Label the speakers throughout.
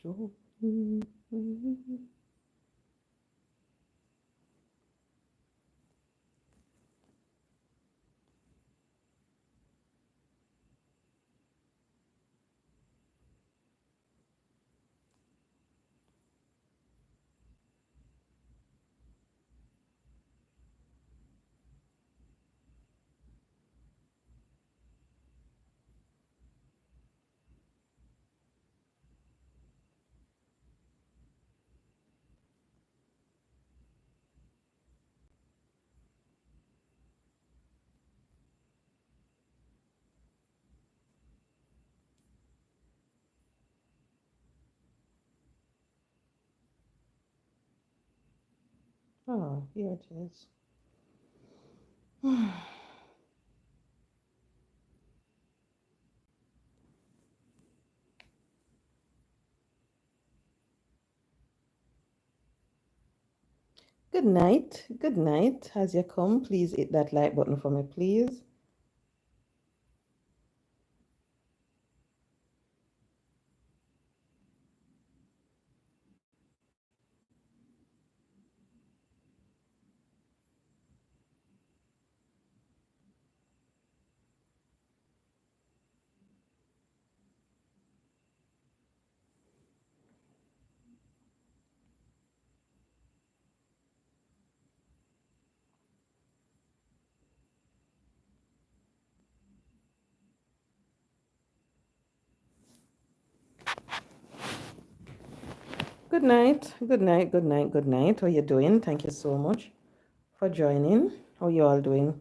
Speaker 1: Joy. Oh, here it is. Good night. Good night. As you come, please hit that like button for me, please. Good night. Good night. Good night. Good night. How you doing? Thank you so much for joining. How you all doing?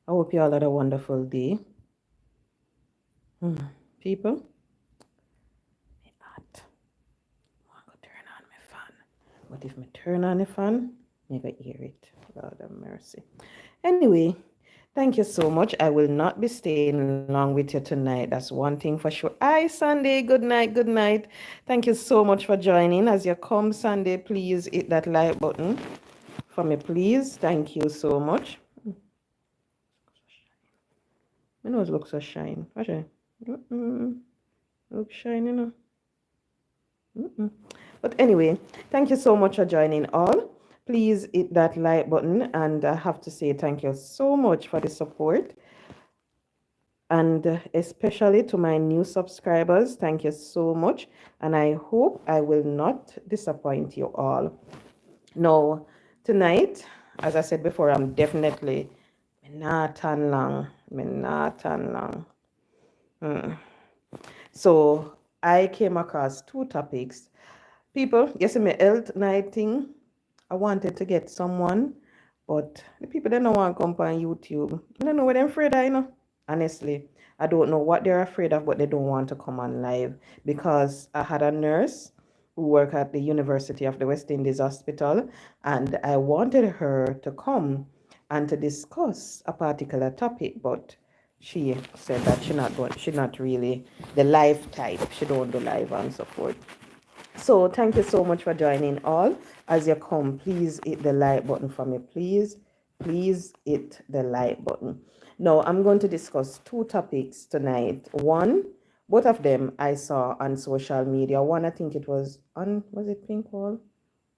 Speaker 1: I hope you all had a wonderful day. People, me hot. I go turn on my fan. But if me turn on the fan, you go hear it. God have mercy. Anyway, thank you so much. I will not be staying long with you tonight. That's one thing for sure. Hi, Sunday. Good night. Good night. Thank you so much for joining. As you come Sunday, please hit that like button for me, please. Thank you so much. My nose looks so shine. Watch look shiny now. But anyway, thank you so much for joining all. Please hit that like button, and I have to say thank you so much for the support, and especially to my new subscribers. Thank you so much, and I hope I will not disappoint you all. Now, tonight, as I said before, I'm definitely not tan long. Not tan long. So I came across two topics. People, you see my health night thing. I wanted to get someone, but the people they don't want to come on YouTube. I don't know what they're afraid of, Honestly, I don't know what they're afraid of, but they don't want to come on live because I had a nurse who worked at the University of the West Indies Hospital, and I wanted her to come and to discuss a particular topic, but she said that she's not really the live type. She don't do live and so forth. So thank you so much for joining all. As you come, please hit the like button for me, please. Please hit the like button. Now, I'm going to discuss two topics tonight. One, both of them I saw on social media. One, I think it was was it Pink Wall?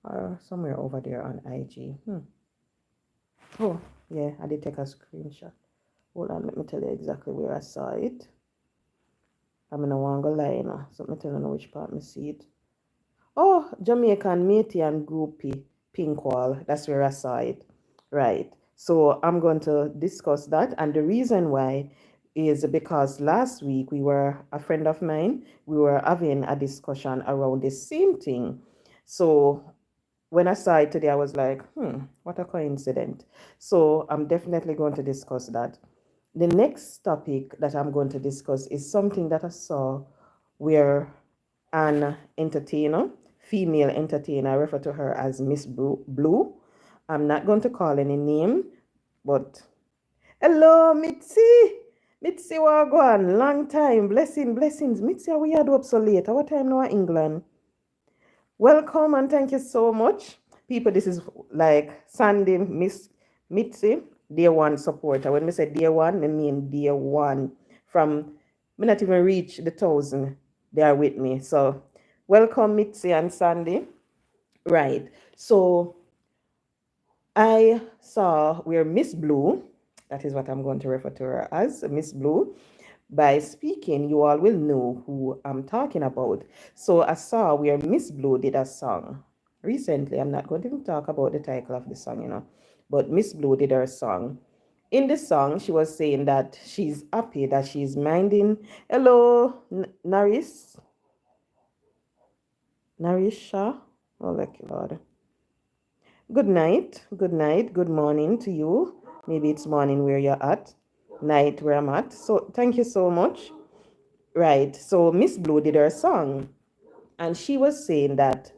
Speaker 1: Or somewhere over there on IG. Oh, yeah, I did take a screenshot. Hold on, let me tell you exactly where I saw it. I'm in a one go lie now, so let me tell you which part I see it. Oh, Jamaican Matey and Groupie, Pink Wall. That's where I saw it. Right. So I'm going to discuss that. And the reason why is because last week a friend of mine, we were having a discussion around the same thing. So when I saw it today, I was like, what a coincidence. So I'm definitely going to discuss that. The next topic that I'm going to discuss is something that I saw where an entertainer, female entertainer, I refer to her as Miss Blue. I'm not going to call any name, but hello, Mitzi. Mitzi, wagwan, long time. Blessings. Mitzi, we had up so late. What time now in England? Welcome and thank you so much. People, this is like Sandy, Miss Mitzi, day one supporter. When we say day one, I mean day one. From me not even reach the 1,000, they are with me. So Welcome, Mitzi and Sandy. Right. So I saw where Miss Blue, that is what I'm going to refer to her as, Miss Blue. By speaking, you all will know who I'm talking about. So I saw where Miss Blue did a song recently. I'm not going to even talk about the title of the song, but Miss Blue did her song. In the song, she was saying that she's happy that she's minding. Hello, Narisha. Oh, like Lord. Good night, good morning to you. Maybe it's morning where you're at, night where I'm at. So thank you so much. Right. So Miss Blue did her song, and she was saying that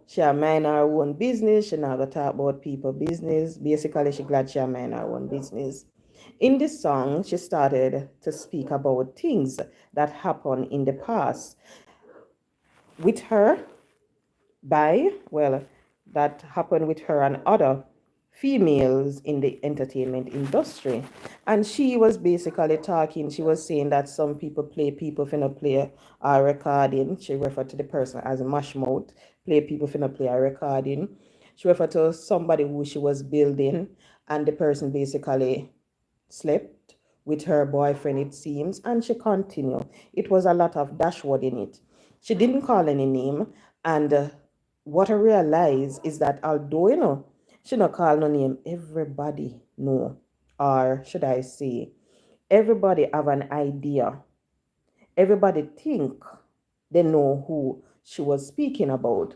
Speaker 1: she mind her own business. She not gonna talk about people business. Basically, she glad she mind her own business. In this song, she started to speak about things that happened in the past with her that happened with her and other females in the entertainment industry. And she was basically talking, she was saying that some people play people finna play a recording. She referred to the person as a mash mouth, play people finna play a recording. She referred to somebody who she was building, and the person basically slept with her boyfriend, it seems, and she continued. It was a lot of dashboard in it. She didn't call any name, and what I realized is that although she not call no name, everybody know, or should I say, everybody have an idea. Everybody think they know who she was speaking about.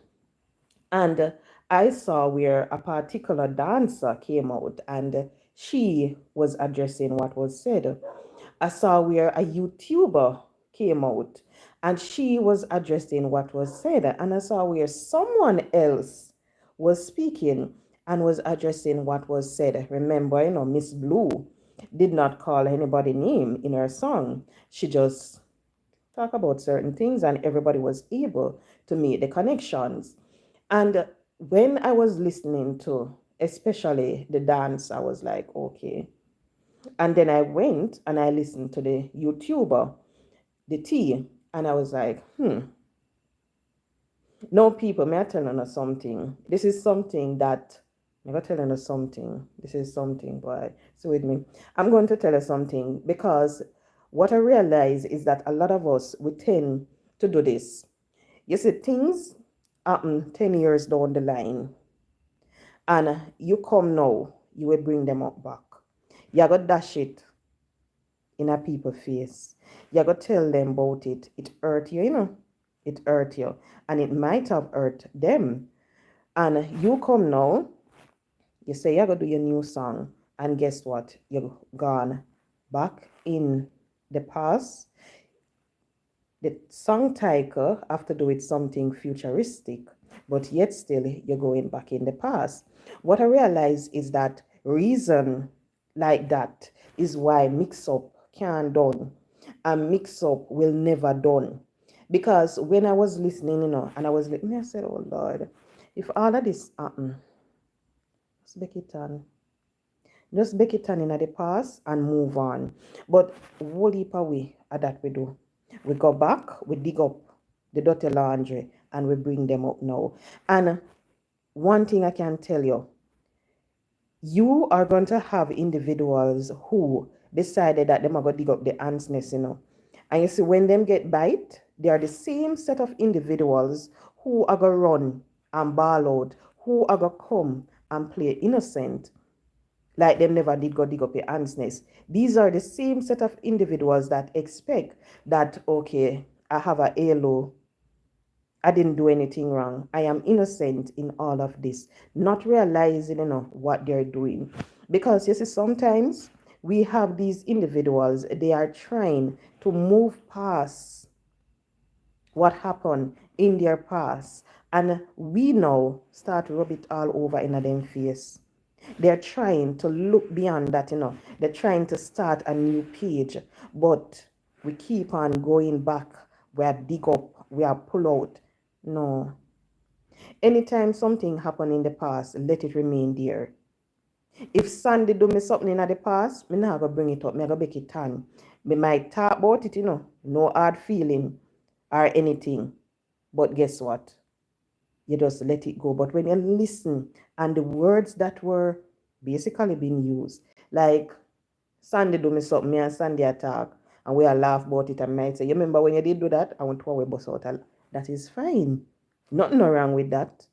Speaker 1: And I saw where a particular dancer came out and she was addressing what was said. I saw where a YouTuber came out and she was addressing what was said. And I saw where someone else was speaking and was addressing what was said. Remember, Miss Blue did not call anybody name in her song. She just talked about certain things and everybody was able to make the connections. And when I was listening to especially the dance, I was like, okay. And then I went and I listened to the YouTuber, the T, and I was like, no, people, may I tell you something? This is something that, I'm going to tell you something. This is something, boy. So with me. I'm going to tell you something because what I realize is that a lot of us, we tend to do this. You see, things happen 10 years down the line, and you come now, you will bring them up back. You got dash it in a people face. You got tell them about it. It hurt you, It hurt you. And it might have hurt them. And you come now, you say you're going to do your new song. And guess what? You're gone back in the past. The song title have to do with something futuristic, but yet still you're going back in the past. What I realize is that reason like that is why mix up can't done, and mix up will never done. Because when I was listening, and I was listening, I said, oh Lord, if all of this happen, just make it on. Just make it on in the past and move on. But whole heap away at that we do. We go back, we dig up the dirty laundry and we bring them up now. And one thing I can tell you, you are going to have individuals who decided that they are going to dig up the ants nest, And you see, when them get bite, they are the same set of individuals who are going to run and ball out, who are going to come and play innocent like them never did go dig up your ants nest. These are the same set of individuals that expect that, okay, I have a halo, I didn't do anything wrong, I am innocent in all of this, not realizing what they're doing. Because you see, sometimes we have these individuals, they are trying to move past what happened in their past, and we now start to rub it all over in them face. They're trying to look beyond that, They're trying to start a new page, but we keep on going back. We are dig up, we are pull out. No. Anytime something happened in the past, let it remain there. If Sandy do me something in the past, me not gonna bring it up. Me gonna make it on. Me might talk about it, no hard feeling or anything. But guess what? You just let it go. But when you listen and the words that were basically being used, like Sandy do me something, me and Sandy attack, and we all laugh about it and might say, you remember when you did do that? I went to our bus out. That is fine. Nothing wrong with that.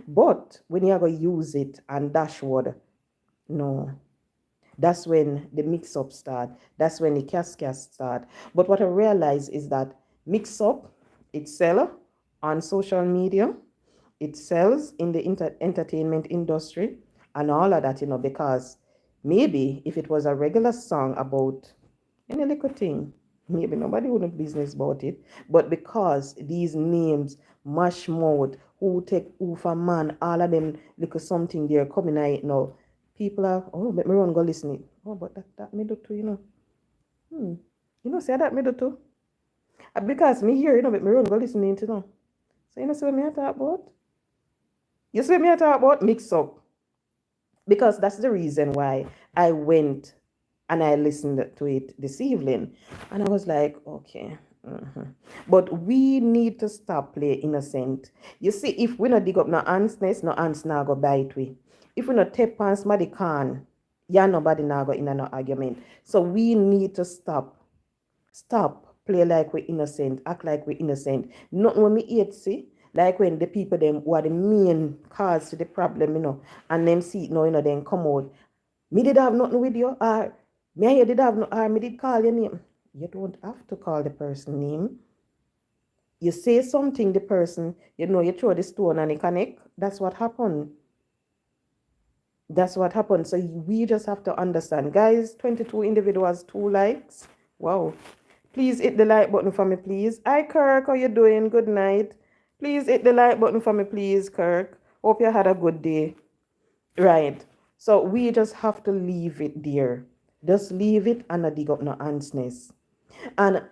Speaker 1: But when you are going to use it and dashboard, no. That's when the mix-up start. That's when the cascade start. But what I realize is that mix-up, it sells on social media, it sells in the entertainment industry and all of that, because maybe if it was a regular song about any little thing, maybe nobody would have business about it. But because these names, mash mouth, who take who for man, all of them little something they're coming out now. People are, oh, let me run go listen it. Oh, but that me do too. Say that me do too. Because me here, let me run go listen it, So see what me I talk about? You see what me I talk about? Mix up. Because that's the reason why I went and I listened to it this evening. And I was like, okay. But we need to stop play innocent. You see, if we not dig up no ansness, no ants now go bite we. If we not take pants, somebody can. Yeah, nobody now go in no argument. So we need to stop. Stop play like we're innocent, act like we're innocent. Not when me hate see, like when the people them who are the main cause to the problem, and them see it now, then come out. Me did have nothing with you, or me and you did have no, or me did call your name. You don't have to call the person name. You say something, the person, you throw the stone and it connect. That's what happened. That's what happened. So we just have to understand. Guys, 22 individuals, 2 likes. Wow. Please hit the like button for me, please. Hi, Kirk. How you doing? Good night. Please hit the like button for me, please, Kirk. Hope you had a good day. Right. So we just have to leave it there. Just leave it and not dig up no ansness. And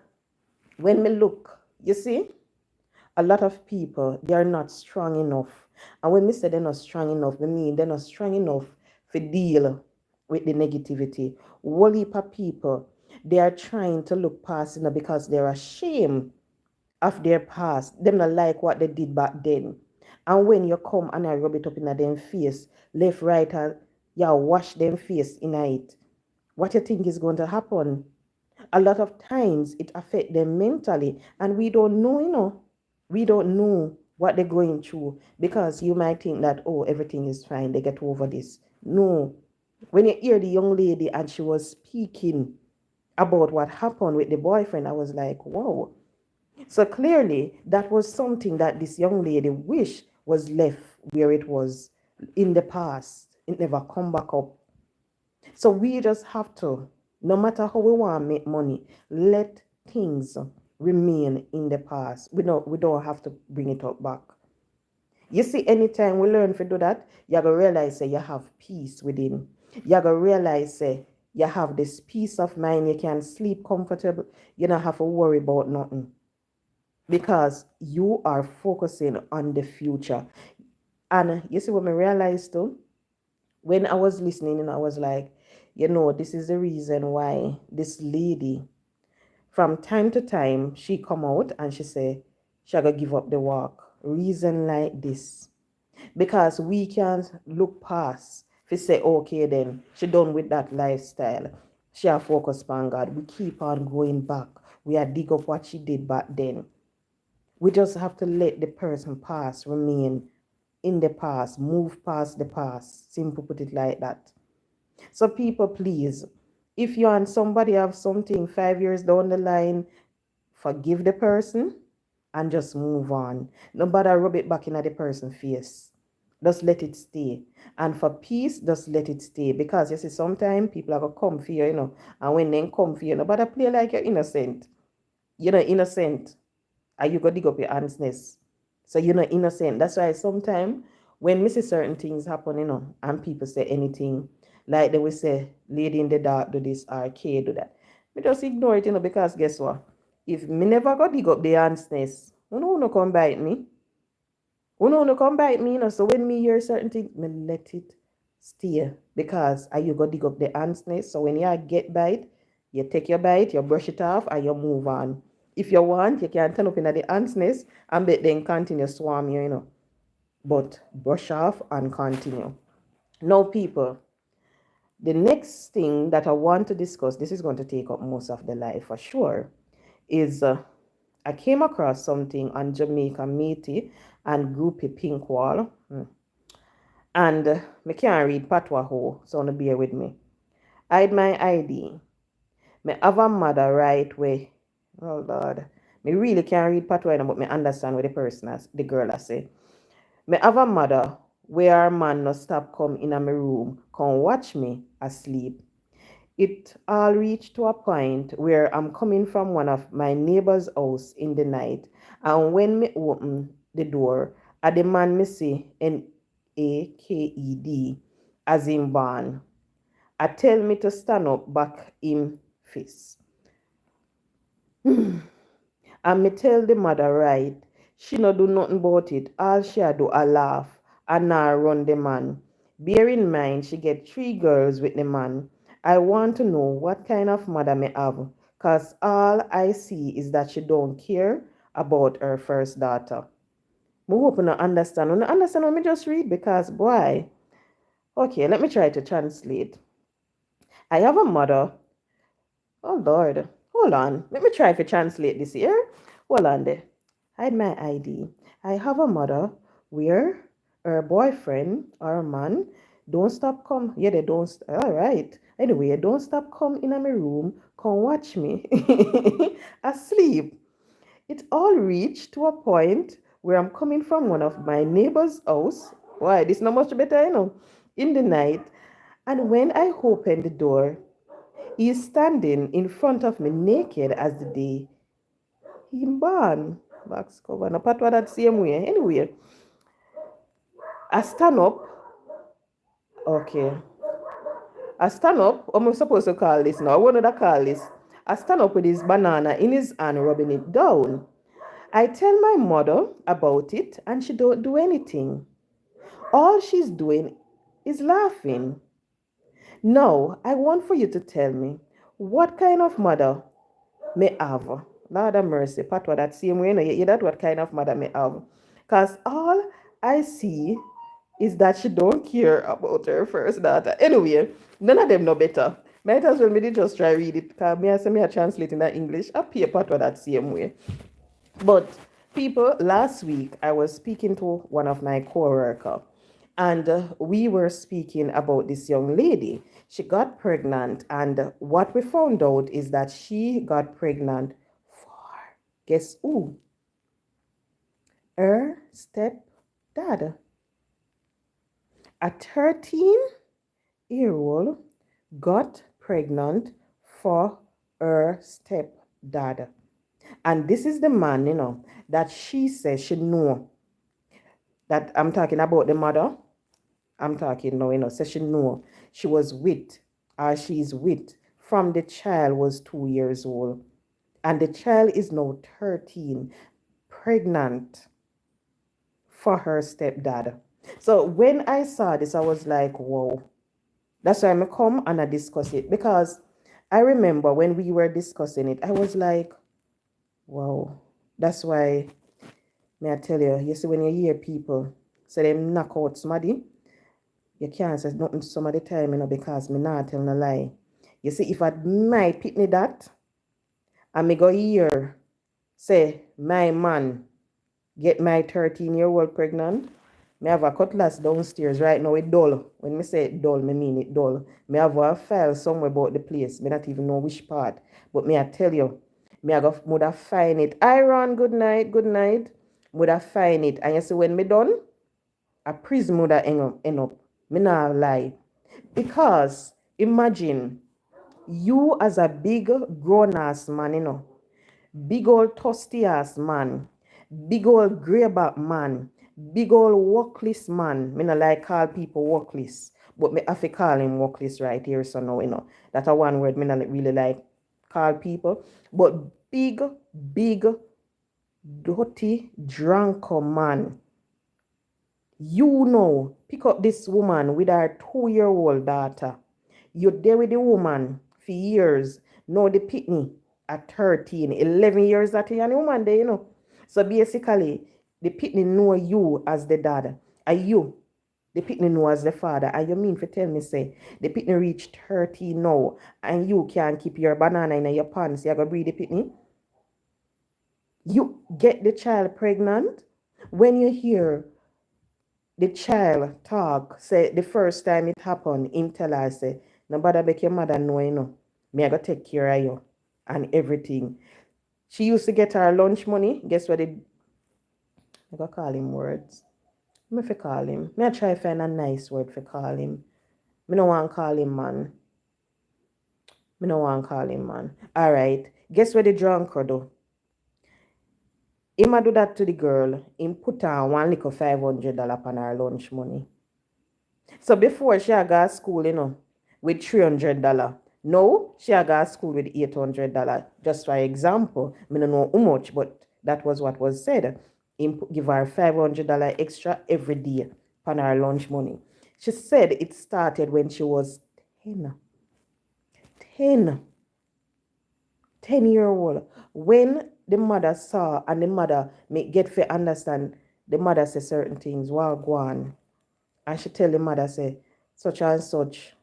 Speaker 1: when we look, you see, a lot of people, they are not strong enough. And when we say they're not strong enough, we mean they're not strong enough to deal with the negativity. Whole heap of people, they are trying to look past, because they're ashamed of their past. Them not like what they did back then. And when you come and I rub it up in them face, left, right, and you wash them face in it, what you think is going to happen? A lot of times it affects them mentally, and we don't know, we don't know what they're going through, because you might think that, oh, everything is fine, they get over this. No. When you hear the young lady and she was speaking about what happened with the boyfriend, I was like, wow. So clearly that was something that this young lady wished was left where it was in the past. It never come back up. So we just have to, no matter how we want to make money, let things remain in the past. We don't have to bring it up back. You see, anytime we learn to do that, you're going to realize you have peace within. You're going to realize you have this peace of mind. You can sleep comfortable. You don't have to worry about nothing, because you are focusing on the future. And you see what I realized too? When I was listening, I was like, this is the reason why this lady, from time to time, she come out and she say, she gonna give up the work. Reason like this. Because we can't look past, if we say, okay then, she done with that lifestyle. She are focused on God. We keep on going back. We are dig up what she did back then. We just have to let the person past remain in the past, move past the past. Simple, put it like that. So people, please, if you and somebody have something 5 years down the line, forgive the person and just move on. No bother rub it back in the person's face. Just let it stay. And for peace, just let it stay. Because you see, sometimes people are going to come for you, and when they come for you, no bother play like you're innocent. You're not innocent. And you go dig up your honestness. So you're not innocent. That's why sometimes when we see certain things happen, and people say anything, like they will say, lady in the dark do this, or K do that. We just ignore it, because guess what? If me never go dig up the honestness, who no come bite me? Who no come bite me, So when me hear certain things, me let it stay. Because are you go dig up the honestness? So when you get bite, you take your bite, you brush it off, and you move on. If you want, you can turn up in the ants nest and then continue swarm you, But brush off and continue. Now, people, the next thing that I want to discuss, this is going to take up most of the life for sure, is I came across something on Jamaica Métis and Groupie Pink Wall. And me can't read Patwa ho, so bear with me. Hide my ID. Me have a mother right way. Oh Lord. Me really can't read Patwa, but me understand what the girl has say. Me have a mother where our man no stop come in my room, come watch me asleep. It all reached to a point where I'm coming from one of my neighbor's house in the night, and when me open the door, I the man me see NAKED as in born. I tell me to stand up back him face. And me tell the mother right, she no do nothing about it. All she a do a laugh and now run the man. Bear in mind she get 3 girls with the man. I want to know what kind of mother me have, cause all I see is that she don't care about her first daughter. Me hope you understand. You understand what me just read, because boy. Okay, let me try to translate. I have a mother. Oh Lord, hold on. Let me try to translate this here. Hold on there. Hide my ID. I have a mother where her boyfriend or man don't stop come. Yeah, they don't. All right. Anyway, don't stop come in my room. Come watch me asleep. It all reached to a point where I'm coming from one of my neighbor's house. Why? This not much better, in the night. And when I open the door, he is standing in front of me naked as the day he born. Box cover. No part that same way. Anyway, I stand up. Okay. I stand up. What am I supposed to call this now? What would I call this? I stand up with his banana in his hand, rubbing it down. I tell my mother about it and she don't do anything. All she's doing is laughing. Now, I want for you to tell me what kind of mother may have. Lord have mercy, Patwa, that same way, you that what kind of mother may have. Because all I see is that she don't care about her first daughter. Anyway, none of them know better. Might as well me just try read it, because me I say me I translate in that English. I pay Patwa that same way. But people, last week I was speaking to one of my co-worker, and we were speaking about this young lady. She got pregnant, and what we found out is that she got pregnant for, guess who? Her stepdad. A 13-year-old got pregnant for her stepdad. And this is the man, that she says she know. That I'm talking about the mother. I'm talking now, says she know she was with, or she's with, from the child was 2 years old. And the child is now 13, pregnant for her stepdad. So when I saw this, I was like, whoa. That's why I come and I discuss it. Because I remember when we were discussing it, I was like, wow. That's why, may I tell you, you see, when you hear people say them knock out somebody, you can't say nothing some of the time, because me not tell no lie. You see, if I might pitney that, and me go here, say, my man get my 13-year-old pregnant, me have a cutlass downstairs right now with dull. When me say dull, me mean it dull. Me have a file somewhere about the place. Me not even know which part. But me I tell you, me I go would find it. Iron, good night, good night. Would I find it. And you see when me done, a prison would end up. Me not lie. Because imagine you as a big grown ass man, big old toasty ass man, big old greyback man, big old workless man. Me not like call people workless, but me have to call him workless right here. So now, that's a one word me not really like call people. But big, dirty, drunken man. Pick up this woman with her 2-year-old daughter. You're there with the woman for years. Know the pitney. at 13, 11 years that you and the woman there, So basically, the pitney know you as the dad, and you, the pitney know as the father, and you mean for tell me, say, the pitney reach 13 now, and you can't keep your banana in your pants, you gonna breed the pitney? You get the child pregnant? When you hear the child talk, say the first time it happened, him tell her, say, nobody make your mother know, Me I go take care of you and everything. She used to get her lunch money. Guess what I go call him words. Me fi call him. Me I try find a nice word for call him. Me no want call him man. Me no want call him man. Alright. Guess what the drunk do? Him a do that to the girl. Him put on one little $500 on her lunch money. So before she a go to school, with $300. Now she a go to school with $800. Just for example, I don't know how much, but that was what was said. Him give her $500 extra every day on her lunch money. She said it started when she was 10. 10. 10-year-old. When the mother saw and the mother get to understand, the mother say certain things while go on. And she tell the mother, say, such and such.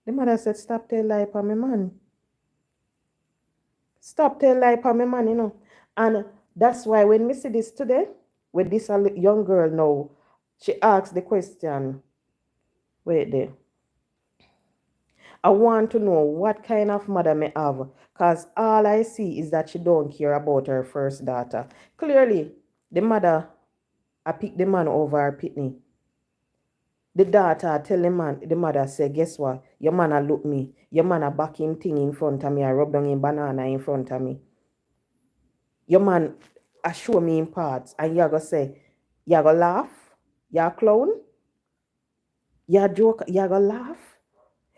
Speaker 1: The mother said, stop tell lie for me, man. Stop tell lie for me, man, And that's why when we see this today, with this young girl now, she asked the question, wait there. I want to know what kind of mother may have, because all I see is that she don't care about her first daughter. Clearly, the mother, I pick the man over her pitney. The daughter tell the mother say, guess what? Your man a look me. Your man a back him thing in front of me. I rub down him banana in front of me. Your man a show me in parts. And you go say, you go laugh? You a clown? You joke? You go laugh?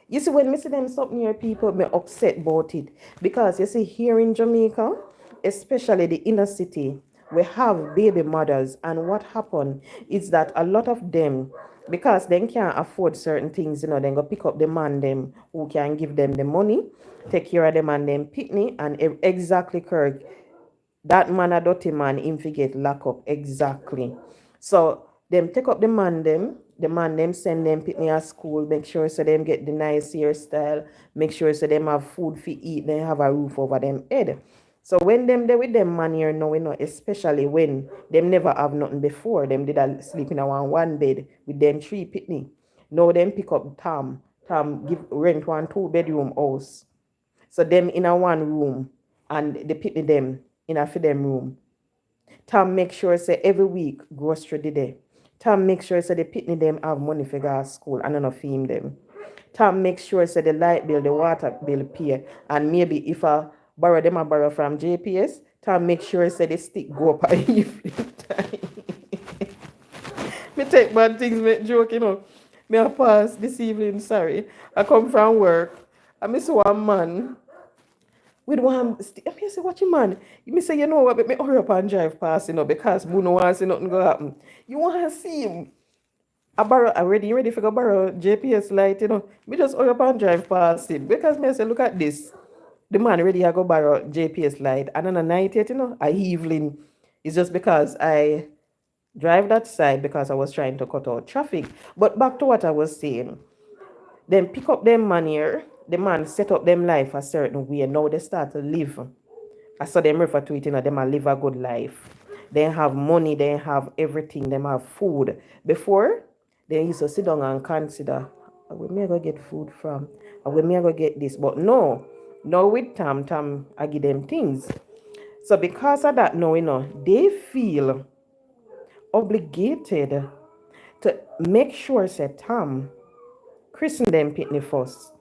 Speaker 1: You see, when me see them something here, people me upset about it. Because you see, here in Jamaica, especially the inner city, we have baby mothers. And what happened is that a lot of them, because they can't afford certain things, they go pick up the man them who can give them the money, take care of them and them pitney, and exactly correct. That man a dirty man, him fi get lock up exactly. So them take up the man them send them pitney at school, make sure so them get the nice hairstyle, make sure so them have food fi eat, they have a roof over them head. So when them they with them man here now, especially when them never have nothing before, them did a sleep in a one bed with them three pitney. Now them pick up Tom. Tom give rent 2-bedroom house. So them in a one room and they pitney them in a for them room. Tom make sure say every week grocery the day. Tom make sure say the pitney them have money for go to school and not feed them. Tom make sure say the light bill, the water bill pay, and maybe if I borrow from JPS, Tom make sure say the stick go up at evening time. Me take bad things, make joke, Me a pass this evening, sorry. I come from work. I miss one man with one, I say, what you man? You say, you know what, but me hurry up and drive past, because we no want to see nothing go happen. You want to see him. I borrow already, you ready for go borrow JPS light, Me just hurry up and drive past him. Because me say, look at this. The man ready I go borrow JPS light. And on a night yet, I evening. It's just because I drive that side because I was trying to cut out traffic. But back to what I was saying. Then pick up them man here. The man set up them life a certain way. Now they start to live. I saw them refer to it, them a live a good life. They have money, they have everything, they have food. Before, they used to sit down and consider, where me I go get food from? Where me I go get this? But no, now with Tam, I give them things. So because of that now, they feel obligated to make sure, say, Tam, christen them pitney first.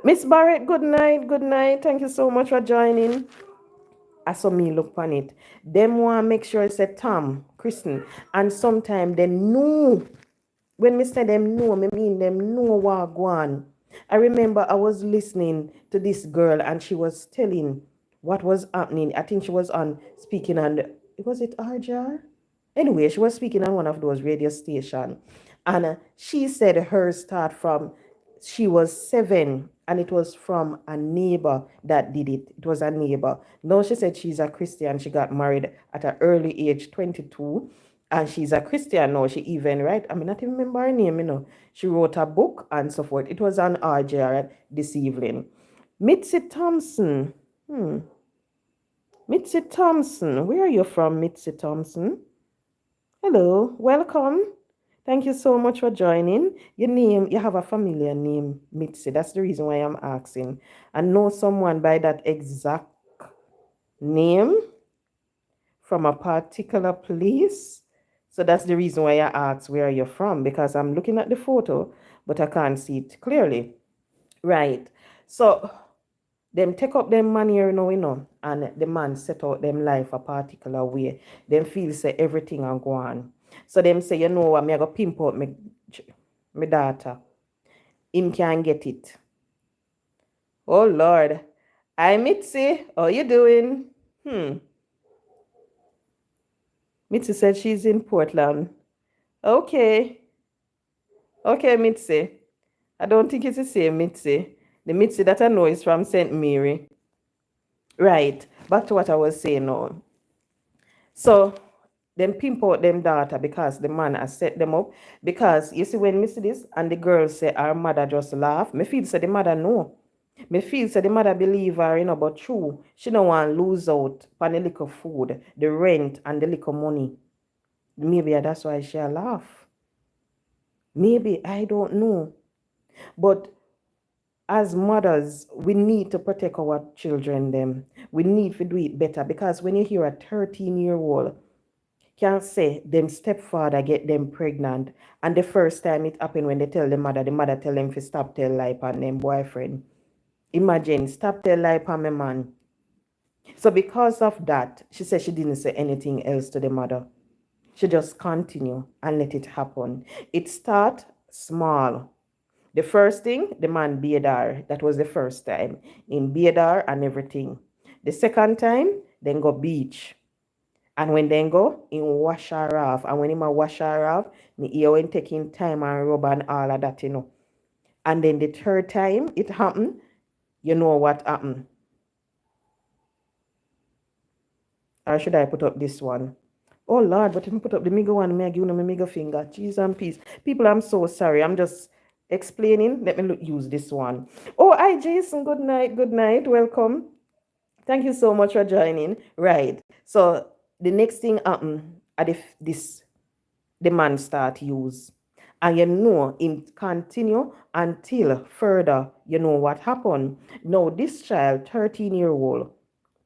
Speaker 1: Miss Barrett, good night, good night. Thank you so much for joining. I saw me look on it. Them want make sure it's a Tom, Kristen. And sometimes they know. When me say them know, me mean them know what go on. I remember I was listening to this girl and she was telling what was happening. I think she was on speaking on, was it RJR? Anyway, she was speaking on one of those radio stations. And she said hers start from she was 7 and it was from a neighbor that did it. It was a neighbor. Now she said she's a Christian. She got married at an early age, 22. And she's a Christian now. She even, right? I mean, not even remember her name, She wrote a book and so forth. It was on RJ this evening. Mitzi Thompson. Mitzi Thompson. Where are you from, Mitzi Thompson? Hello, welcome. Thank you so much for joining. Your name, you have a familiar name, Mitzi. That's the reason why I'm asking. I know someone by that exact name from a particular place. So that's the reason why I asked where you're from, because I'm looking at the photo, but I can't see it clearly. Right. So them take up them money, and the man set out them life a particular way. Them feel say everything and go on. So them say, what, me I go pimp out my daughter. Him can get it. Oh Lord. Hi Mitzi, how you doing? Mitzi said she's in Portland. Okay. Okay, Mitzi. I don't think it's the same Mitzi. The Mitzi that I know is from St. Mary. Right. Back to what I was saying now. So them pimp out them daughter because the man has set them up. Because you see, when me see this and the girl say our mother just laugh, me feel say the mother know. Me feel say the mother believe her, but true. She don't want to lose out on the little food, the rent and the little money. Maybe that's why she laugh. Maybe, I don't know. But as mothers, we need to protect our children them. We need to do it better, because when you hear a 13-year-old can say them stepfather get them pregnant, and the first time it happened when they tell the mother tell them to stop tell lie on them boyfriend. Imagine, stop tell lie on my man. So because of that, she said she didn't say anything else to the mother. She just continue and let it happen. It start small. The first thing, the man bathed her. That was the first time. In bathed her and everything. The second time, then go beach. And when then go, in wash her off. And when him a wash her off, me hear when taking time and rub and all of that, And then the third time it happened, you know what happened. Or should I put up this one? Oh Lord, but if I put up the mega one, me I give you my mega finger. Cheese and peace. People, I'm so sorry. I'm just explaining. Let me use this one. Oh, hi Jason. Good night. Good night. Welcome. Thank you so much for joining. Right. So the next thing happen at the man start use. And him continue until further, what happened. Now this child, 13-year-old,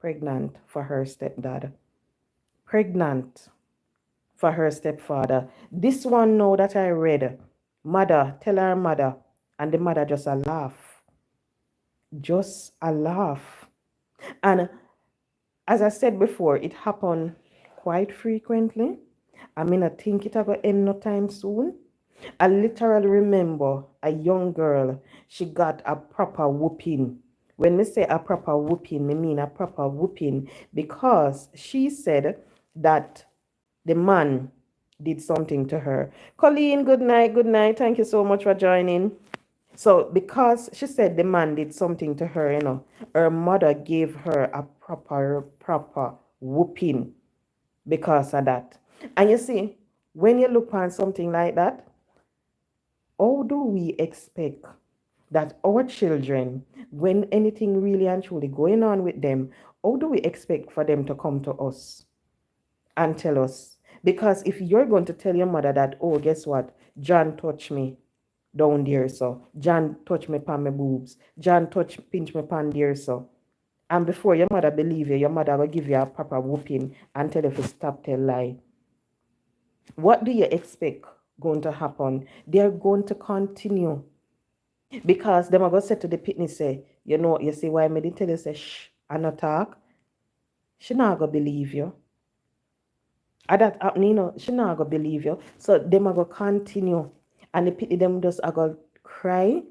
Speaker 1: pregnant for her stepdad. Pregnant for her stepfather. This one now that I read, mother, tell her mother, and the mother just a laugh. Just a laugh. And as I said before, it happened quite frequently. I mean, I think it will end no time soon. I literally remember a young girl, she got a proper whooping. When we say a proper whooping, we mean a proper whooping, because she said that the man did something to her. Colleen, good night, good night. Thank you so much for joining. So because she said the man did something to her, her mother gave her a proper whooping because of that. And you see, when you look on something like that, how do we expect that our children, when anything really and truly going on with them, how do we expect for them to come to us and tell us? Because if you're going to tell your mother that, oh, guess what? John touched me down there, so. John touched me pan my boobs. John pinch me pan there, so. And before your mother believe you, your mother will give you a proper whooping and tell you to stop tell lie. What do you expect going to happen? They're going to continue. Because them are going to say to the pitney, say, you see why I made it tell you, say, shh, and not talk. She not going to believe you. And that happening, she not going to believe you. So them are going to continue. And the pitney, them just are going to cry.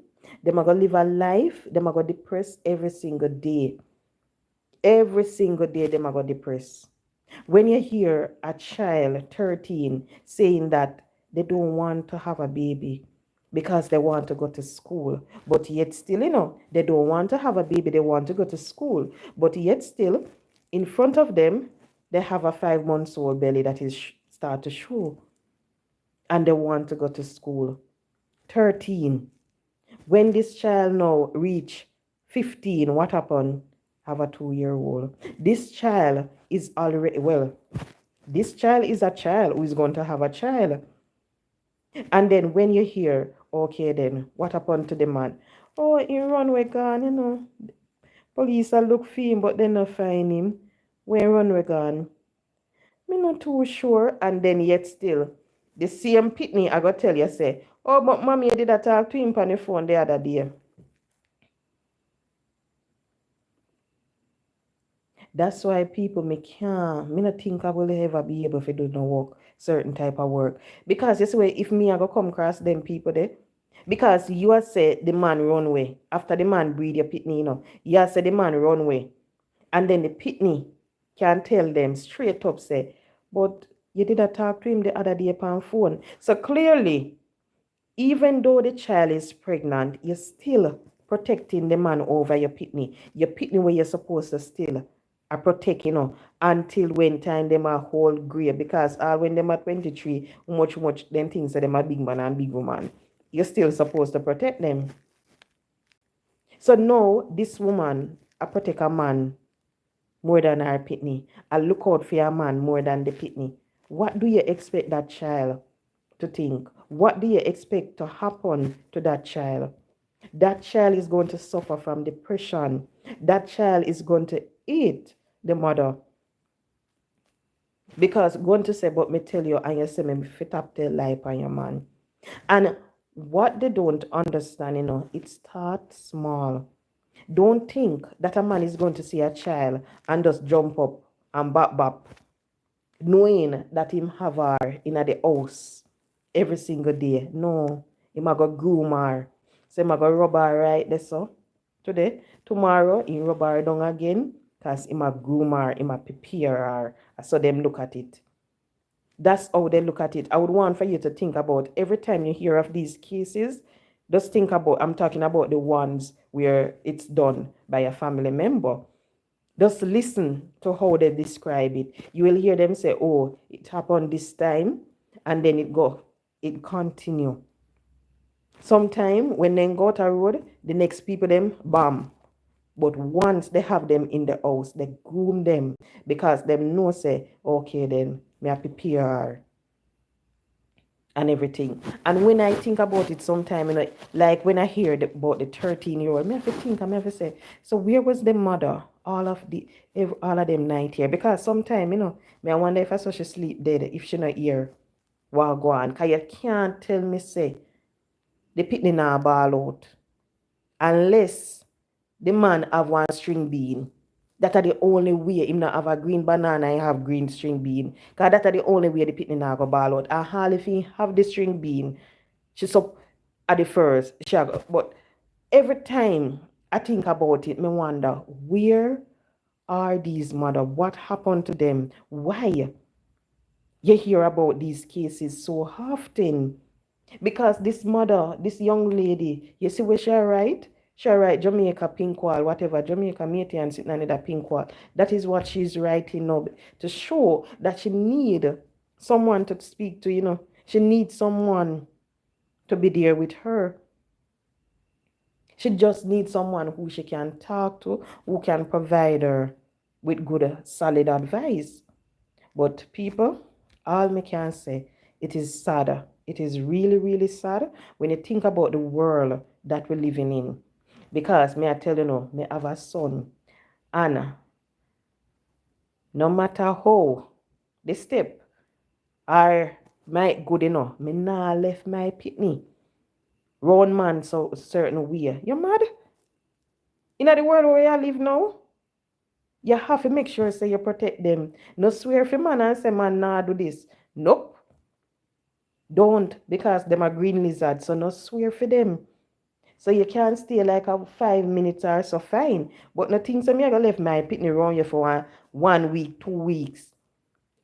Speaker 1: Them are going to live a life. Them are going to depress every single day. Every single day, them are going to depress. When you hear a child, 13, saying that they don't want to have a baby because they want to go to school. But yet still, they don't want to have a baby. They want to go to school. But yet still, in front of them, they have a 5 months old belly that is start to show. And they want to go to school. 13. When this child now reach 15, what happened? Have a 2-year-old. This child is already, this child is a child who is going to have a child. And then when you hear, okay, then what happened to the man? Oh, he run away gone, Police are look for him, but they not find him. Where run away gone? Me not too sure. And then yet still, the same pitney I got tell you, say, oh, but mommy, I did a talk to him on the phone the other day. That's why people me not think I will ever be able to do no work, certain type of work. Because this way, if me I go come across them people there, because you are say the man run away. After the man breed your pitney, you are say the man run away. And then the pitney can tell them straight up say, but you did a talk to him the other day upon phone. So clearly, even though the child is pregnant, you're still protecting the man over your pitney. Your pitney where you're supposed to still protect, until when time them are whole grey. Because when them are 23, much them things that them are big man and big woman. You're still supposed to protect them. So now this woman protect a man more than her pitney. I look out for a man more than the pitney. What do you expect that child to think? What do you expect to happen to that child? That child is going to suffer from depression. That child is going to eat the mother. Because going to say, but me tell you, and you say, me fit up the life on your man. And what they don't understand, it starts small. Don't think that a man is going to see a child and just jump up and bop, knowing that him have her in the house every single day. No, him a go groom her. So him a go rub her right there so. Today, tomorrow, he rub her down again because him a groom her, him a prepare her. So them look at it. That's how they look at it. I would want for you to think about every time you hear of these cases, just think about, I'm talking about the ones where it's done by a family member. Just listen to how they describe it. You will hear them say, oh, it happened this time, and then it continue. Sometime when they go to a road, the next people them, bam. But once they have them in the house, they groom them because them know say, okay then, me I prepare her and everything. And when I think about it sometime, like when I hear about the 13-year-old, me have to think, I have to say, so where was the mother all of them night here? Because sometime, me I wonder if I saw she sleep dead, if she not here while go on. Because you can't tell me say, the pitney now ball out. Unless the man have one string bean. That are the only way him not have a green banana and have green string bean. Because that are the only way the pitney now go ball out. And hall if he have the string bean, she's up at the first. But every time I think about it, me wonder, where are these mothers? What happened to them? Why you hear about these cases so often? Because this mother, this young lady, you see where she write? She write Jamaica pink wall, whatever, Jamaica Métis and sitting under that pink wall. That is what she's writing up to show that she need someone to speak to, She needs someone to be there with her. She just needs someone who she can talk to, who can provide her with good, solid advice. But people, all me can say, it is sad. It is really, really sad when you think about the world that we're living in. Because may I tell you now, me have a son. And no matter how the step are might good enough, me nah left my pitney. Round man so certain way. You mad? In the world where you live now, you have to make sure say you protect them. No swear for man and say man nah do this. Nope. Don't, because them are green lizards, so no swear for them. So you can't stay like a 5 minutes or so fine. But no things so me I go left my pitney around you for 1 week, 2 weeks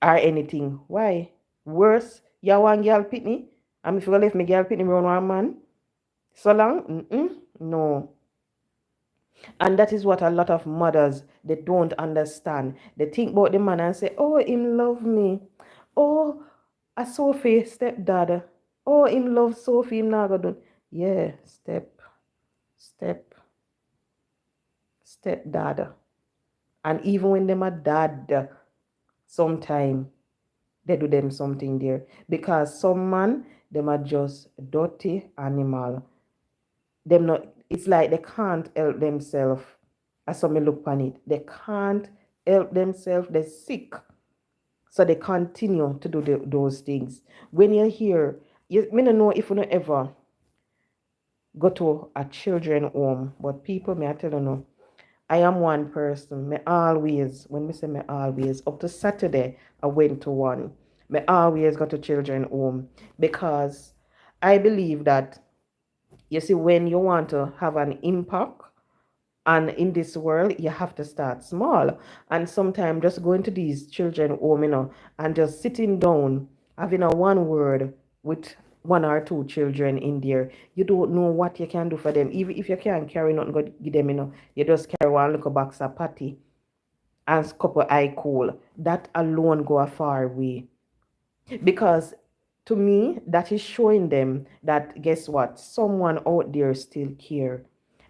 Speaker 1: or anything. Why? Worse, you want girl pitney? And if you go left me girl pitney around one man, So long? Mm-mm, no. And that is what a lot of mothers, they don't understand. They think about the man and say, oh, him love me. Oh, a Sophie stepdad. Oh, him love Sophie, him not gonna do. Yeah, step, stepdad. And even when them a dad, sometime they do them something there. Because some man, them are just dirty animal. Them not, it's like they can't help themselves. As some look on it. They can't help themselves, they're sick. So they continue to do those things. When you're here, you may not know if you don't ever go to a children home, but people may I tell you no. I am one person. Me always, when me say me always, up to Saturday, I went to one. Me always go to children home because I believe that you see when you want to have an impact and in this world you have to start small, and sometimes just going to these children home, and just sitting down having a one word with one or two children in there, you don't know what you can do for them. Even if you can't carry nothing good give them, you just carry one little box of patty and a couple eye cool. That alone go a far way, because to me that is showing them that guess what, someone out there still care.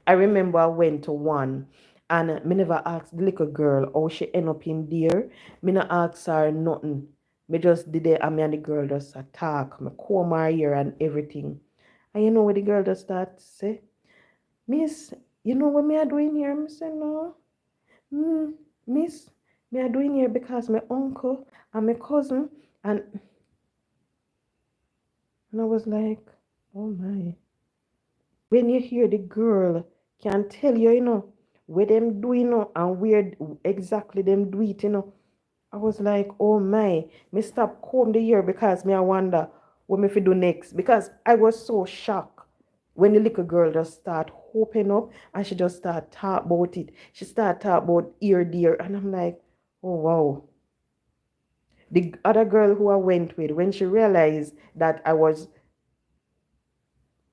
Speaker 1: I remember I went to one and me never asked the little girl how she end up in there. Me not ask her nothing. Me just did it and me and the girl just talk. Me comb her hair and everything. And you know what the girl just start to say? Miss, you know what me are doing here? Me say no. Mm, miss, me are doing here because my uncle and my cousin and I was like, oh my. When you hear the girl can tell you, where them do, and where exactly them do it, I was like, oh my. Me stop comb the year because me I wonder what me fi do next. Because I was so shocked when the little girl just start open up and she just start talk about it. She start talk about ear dear, and I'm like, oh wow. The other girl who I went with, when she realized that I was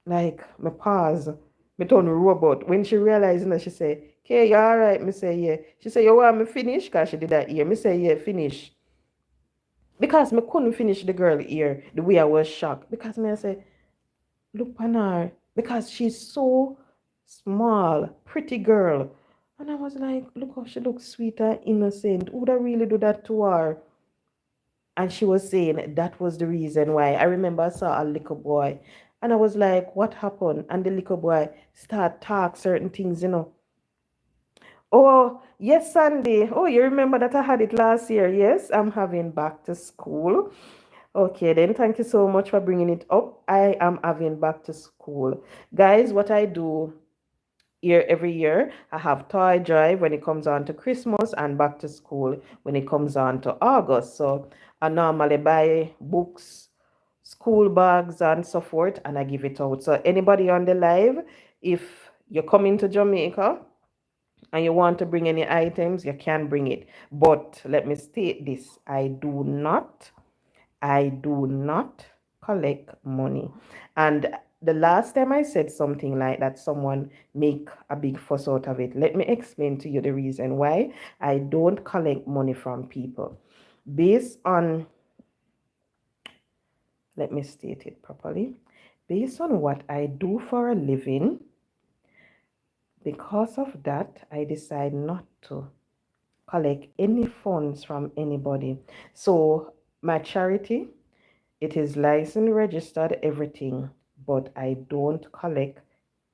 Speaker 1: like, me pause, me turn robot. When she realized, she say, okay, you alright? Me say, yeah. She say, you want me finish? Because she did that ear. Me say, yeah, finish. Because me couldn't finish the girl ear the way I was shocked. Because me I say, look on her. Because she's so small, pretty girl. And I was like, look how she looks sweet and innocent. Would I really do that to her? And she was saying that was the reason why. I remember I saw a little boy and I was like, what happened? And the little boy start talk certain things. Oh, yes, Sandy. Oh, you remember that I had it last year? Yes, I'm having back to school. Okay, then thank you so much for bringing it up. I am having back to school. Guys, what I do year every year, I have toy drive when it comes on to Christmas and back to school when it comes on to August. So I normally buy books, school bags and so forth, and I give it out. So anybody on the live, if you're coming to Jamaica and you want to bring any items, you can bring it. But let me state this, I do not collect money. And the last time I said something like that, someone make a big fuss out of it. Let me explain to you the reason why I don't collect money from people. Based on, let me state it properly. Based on what I do for a living, because of that, I decide not to collect any funds from anybody. So my charity, it is licensed, registered, everything, but I don't collect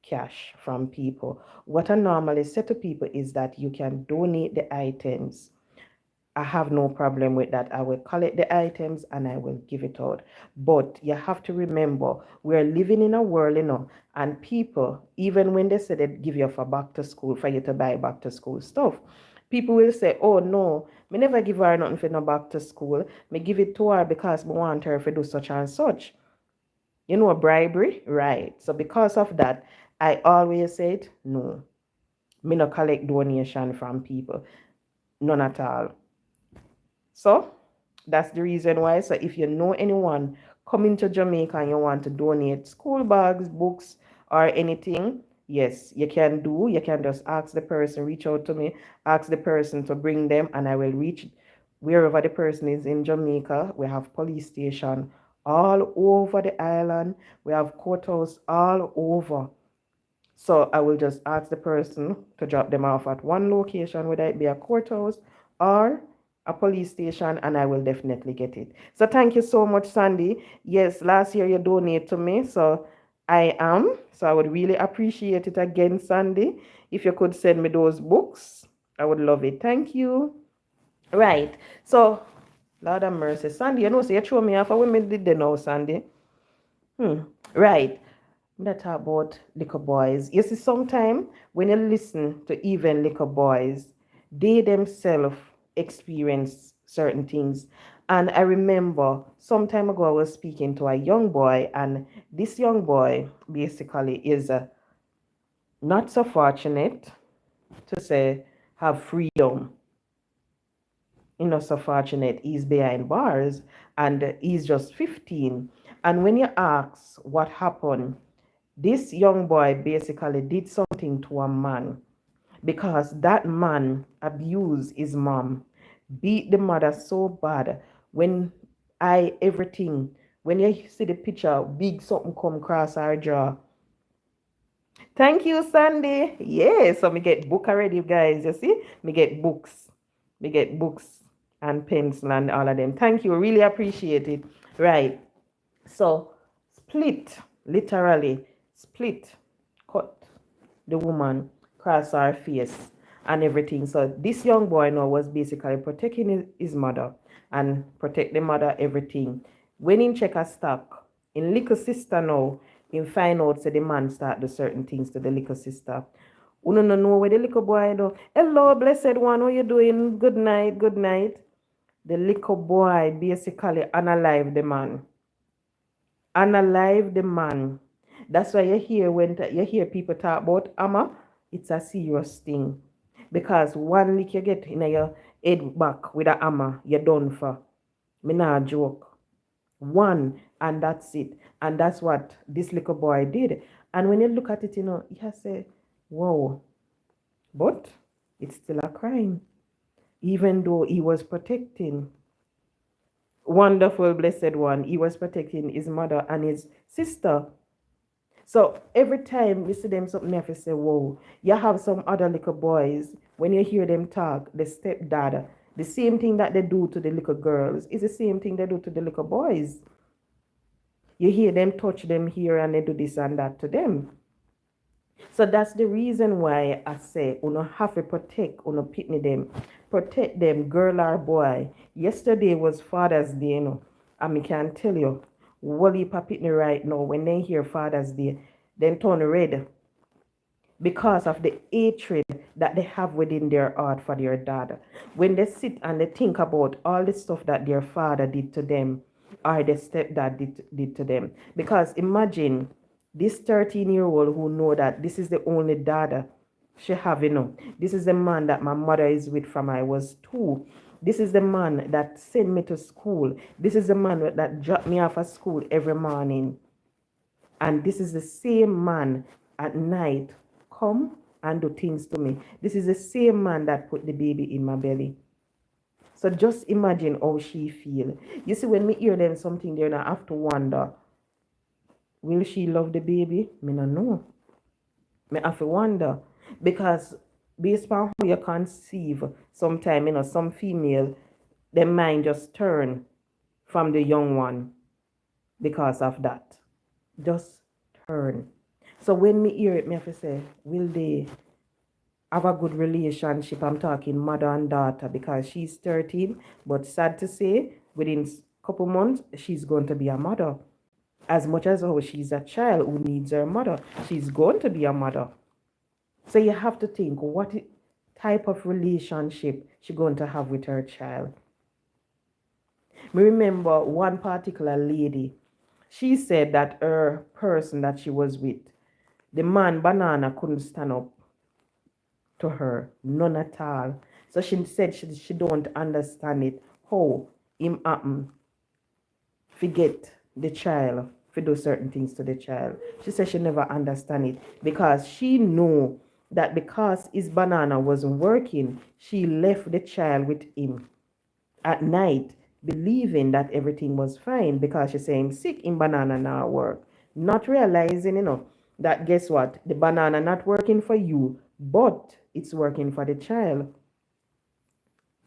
Speaker 1: cash from people. What I normally say to people is that you can donate the items. I have no problem with that. I will collect the items and I will give it out. But you have to remember, we're living in a world, and people, even when they say they give you for back to school, for you to buy back to school stuff, people will say, oh no, me never give her nothing for no back to school. Me give it to her because me want her to do such and such. Bribery, right? So because of that, I always said no. Me no collect donation from people, none at all. So that's the reason why. So if you know anyone coming to Jamaica and you want to donate school bags, books, or anything, yes, you can just ask the person, reach out to me, ask the person to bring them, and I will reach wherever the person is in Jamaica. We have police station all over the island. We have courthouse all over. So I will just ask the person to drop them off at one location, whether it be a courthouse or a police station, and I will definitely get it. So thank you so much, Sandy. Yes, last year you donated to me, so I am. So I would really appreciate it again, Sandy. If you could send me those books, I would love it. Thank you. Right. So, Lord have mercy. Sandy, you know, so you throw me off of women did they know, Sandy? Right. That talk about little boys. You see, sometimes when you listen to even little boys, they themselves experience certain things. And I remember some time ago I was speaking to a young boy, and this young boy basically is not so fortunate to say have freedom. Not so fortunate. He's behind bars and he's just 15. And when you ask what happened, this young boy basically did something to a man because that man abused his mom, beat the mother so bad. When when you see the picture, big something come across our jaw. Thank you, Sandy. Yeah, so me get book already, guys. You see, me get books. Me get books and pencil and all of them. Thank you. Really appreciate it. Right. So split, literally split, cut the woman, cross her face and everything. So this young boy now was basically protecting his mother and protect the mother, everything. When in check a stock, in little sister now, in find out say the man start do certain things to the little sister. You don't know where the little boy do. Hello, blessed one, how you doing? Good night, good night. The little boy basically unalive the man. Unalive the man. That's why you hear people talk about hammer, it's a serious thing. Because one lick you get in your head back with a hammer, you're done for. Me not joke. One, and that's it. And that's what this little boy did. And when you look at it, you say, whoa. But it's still a crime. Even though he was protecting, wonderful, blessed one, he was protecting his mother and his sister. So every time we see them something, you have to say, whoa. You have some other little boys, when you hear them talk, the stepdad, the same thing that they do to the little girls is the same thing they do to the little boys. You hear them touch them here and they do this and that to them. So that's the reason why I say, you have to protect, pitney them. Protect them, girl or boy. Yesterday was Father's Day, and I can tell you, Wally Papitney right now, when they hear Father's Day, then turn red because of the hatred that they have within their heart for their dad. When they sit and they think about all the stuff that their father did to them or their stepdad did to them. Because imagine this 13-year-old who know that this is the only dad she have, This is the man that my mother is with from I was 2. This is the man that sent me to school. This is the man that dropped me off at school every morning. And this is the same man at night come and do things to me. This is the same man that put the baby in my belly. So just imagine how she feel. You see, when me hear them something there, I have to wonder, will she love the baby? Me no know. Me have to wonder. Because based on how you conceive, sometimes, some female, their mind just turn from the young one because of that. Just turn. So when me hear it, me have to say, will they have a good relationship? I'm talking mother and daughter, because she's 13, but sad to say, within a couple months, she's going to be a mother. As much as how she's a child who needs her mother, she's going to be a mother. So you have to think, what type of relationship she's going to have with her child. Me remember one particular lady, she said that her person that she was with, the man banana couldn't stand up to her, none at all. So she said she don't understand it, how him happen forget the child to do certain things to the child. She said she never understand it because she know that because his banana wasn't working, she left the child with him at night, believing that everything was fine because she said him sick in banana now work. Not realizing, that guess what? The banana not working for you, but it's working for the child.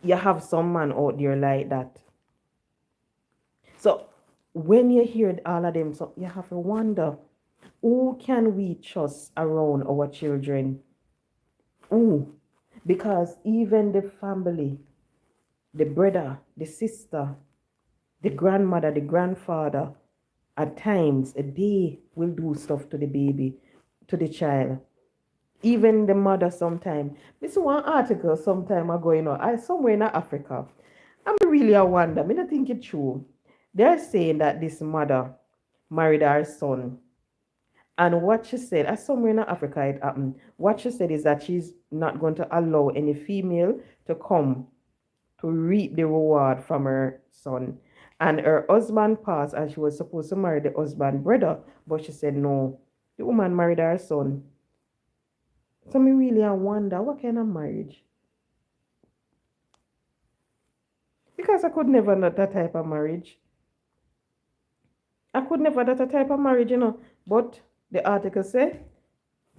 Speaker 1: You have some man out there like that. So when you hear all of them, so you have to wonder, who can we trust around our children? Who? Because even the family, the brother, the sister, the grandmother, the grandfather, at times they will do stuff to the baby, to the child. Even the mother sometime. This one article sometime ago, I somewhere in Africa. I'm really a wonder. I don't think it's true. They're saying that this mother married her son. And what she said, as somewhere in Africa it happened, what she said is that she's not going to allow any female to come to reap the reward from her son. And her husband passed and she was supposed to marry the husband brother, but she said no. The woman married her son. So me really I wonder what kind of marriage? Because I could never not that type of marriage. I could never that type of marriage. But the article said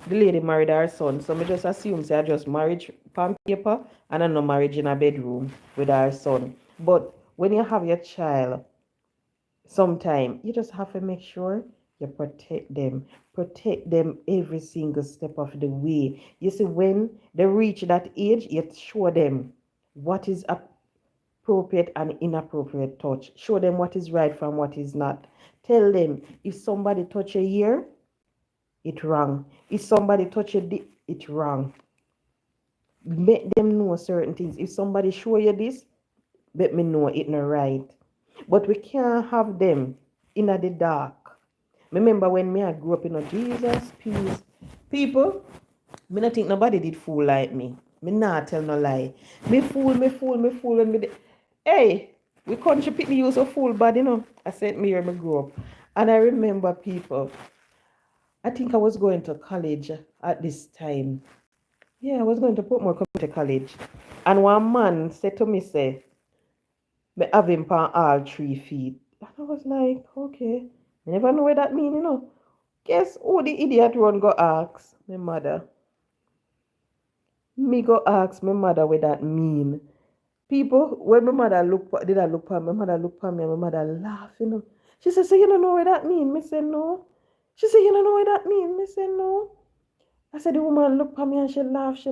Speaker 1: the lady married her son. So me just assume say I just marriage on paper and I no marriage in a bedroom with her son. But when you have your child, sometime you just have to make sure you protect them every single step of the way. You see, when they reach that age, you show them what is appropriate and inappropriate touch. Show them what is right from what is not. Tell them if somebody touch a ear, it's wrong. If somebody touch a dip, it's wrong. Make them know certain things. If somebody show you this, let me know it's not right. But we can't have them in the dark. Remember when I grew up, Jesus, peace. People, me not think nobody did fool like me. Me not tell no lie. Me fool when me hey, we country people use a fool bad, I said me here, me grew up. And I remember people, I think I was going to college at this time. Yeah, I was going to Portmore Community College. And one man said to me, say, me have him on all 3 feet. And I was like, okay. I never know what that mean. Guess who the idiot run go ask? My mother. Me go ask my mother what that mean. People, when my mother did I look for my mother look for me and my mother laugh. She said, so you don't know what that mean? Me say no. She said, you don't know what that mean? Me say no. I said, the woman looked at me and she laughed.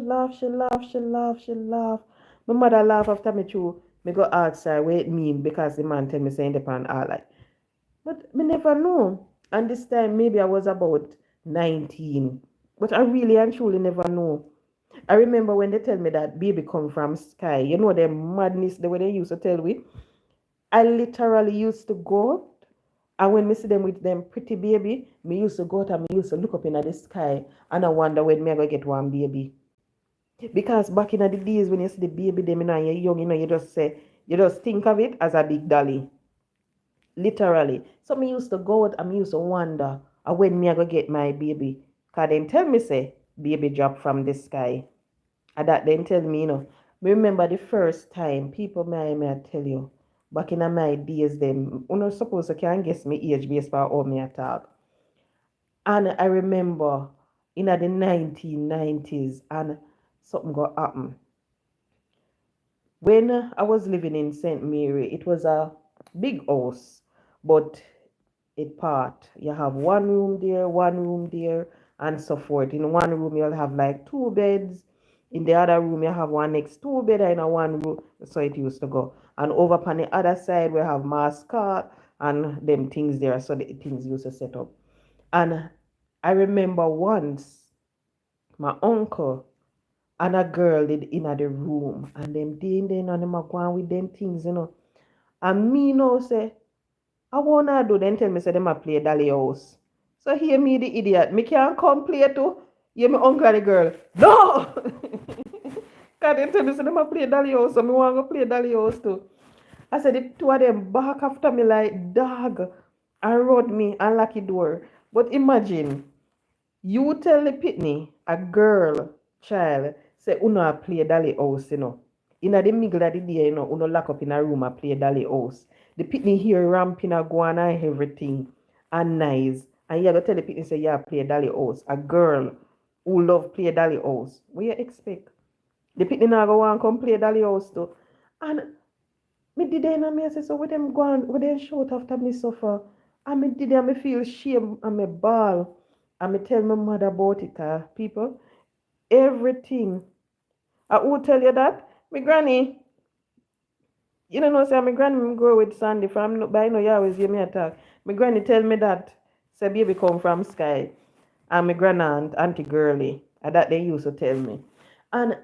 Speaker 1: My mother laughed after me too. Me go ask her what it mean because the man tell me saying the pan all like. But me never know. And this time maybe I was about 19. But I really and truly never know. I remember when they tell me that baby come from sky. You know the madness, the way they used to tell me. I literally used to go out, and when me see them with them pretty baby, me used to go out and me used to look up in the sky and I wonder when me I go get one baby. Because back in the days when you see the baby them and you're young, you just think of it as a big dolly. Literally. So me used to go out and me used to wonder when me I go get my baby. Cause then tell me say baby drop from the sky. And that then tell me, me remember the first time people may I tell you, back in my days them, you not supposed to can guess me age based on how me I talk. And I remember in the 1990s and something got happen. When I was living in St. Mary, it was a big house, but it part. You have one room there, and so forth. In one room, you'll have like 2 beds. In the other room, you have one next 2 bed in a one room. So it used to go. And over on the other side, we have mascot and them things there. So the things used to set up. And I remember once my uncle and a girl did in the room, and them then and them going with them things, And me now say, I wanna do then tell me say them a play Dolly House. So hear me the idiot. Me can't come play too. Hear me uncle and the girl. No! Cause then tell me say them a play Dolly House, so me want to play Dolly House too. I said the 2 of them back after me like dog. and rod me and lock the door. But imagine, you tell the pitney, a girl, child, say, uno a play dolly house, you know. In the middle of the day, you know, uno lock up in a room and play dolly house. The pitney here ramping a go on and everything, and nice. And you gotta tell the pitney, say, yeah, play dolly house. A girl who love play dolly house. What you expect? The pitney now go and come play dolly house too. And me did it and me say, so with them go on, with them shout after me suffer. And me did it and me feel shame and me ball. And me tell my mother about it, people. Everything. I will tell you that. My granny, you know, say my granny me grow with Sandy from no by no you always hear me attack. My granny tell me that say baby come from sky. And my grandaunt, Auntie Girly. And that they used to tell me. And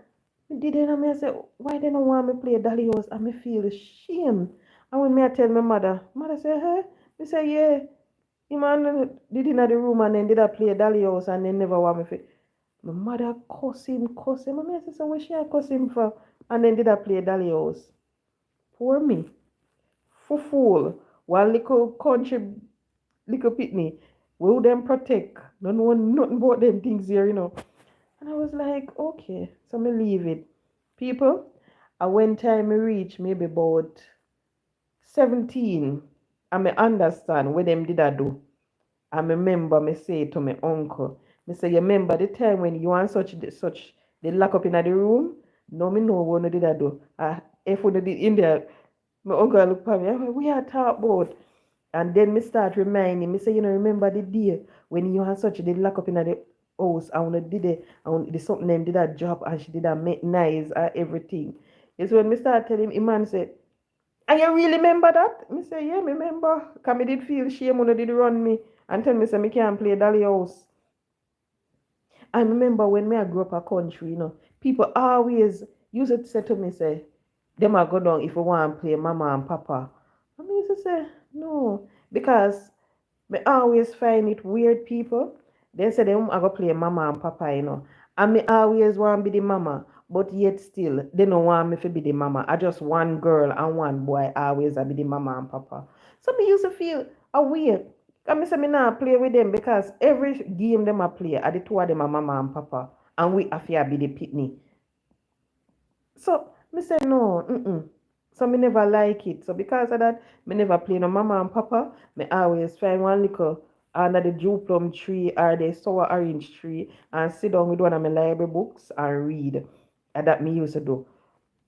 Speaker 1: me did it and me say, why they don't want me play Dolly House? And me feel shame. And when me I tell my mother say, hey, me say, yeah. The man did in the room and then did I play Dolly House and then never want me to. My mother cuss him. And me I say, so what she cuss him for? And then did I play Dolly House? Poor me. Fool. One little country, little pitney. Will them protect? Don't know nothing about them things here, you know. And I was like, okay, so me leave it. People, when time I reach maybe about 17, I may understand what them did I do. I remember me say to my uncle, me say, you remember the time when you and such they lock up in the room? No, me know what did I do. If we did in there, my uncle look at me, we are talk about. And then me start reminding me say, you know, remember the day when you and such they lock up in the house and when did it and the something them did that job and she did that nice and everything. It's when me start telling him, man say, and you really remember that? Me say, yeah, me remember. Cause me did feel shame when they did run me and tell me say me can't play Dolly House. I remember when me I grew up a country, you know, people always used to say to me, say, them I go down if you want to play mama and papa. I used to say, no, because me always find it weird people. They say them I go play mama and papa, you know. And me always want to be the mama, but yet still they don't want me to be the mama. I just one girl and one boy always I be the mama and papa. So me used to feel a weird. And me say me not play with them because every game them I play, I the two of them are mama and papa, and we have to be the pitney. So me say no, so me never like it. So because of that, me never play no mama and papa. Me always find one little under the Jew plum tree or the sour orange tree and sit down with one of my library books and read. And that me used to do.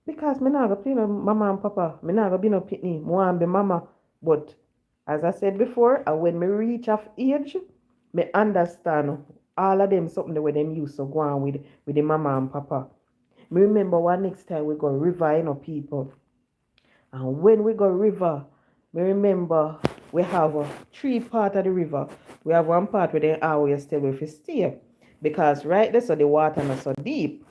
Speaker 1: Because me not gonna play no mama and papa. Me not gonna be no pitney. Me want be mama. But as I said before, and when me reach of age, me understand all of them something the way them used to go on with the mama and papa. Me remember one next time we go river, you know, people. And when we go river, me remember we have three part of the river. We have one part where they always tell we to stay. Because right there, so the water not so deep.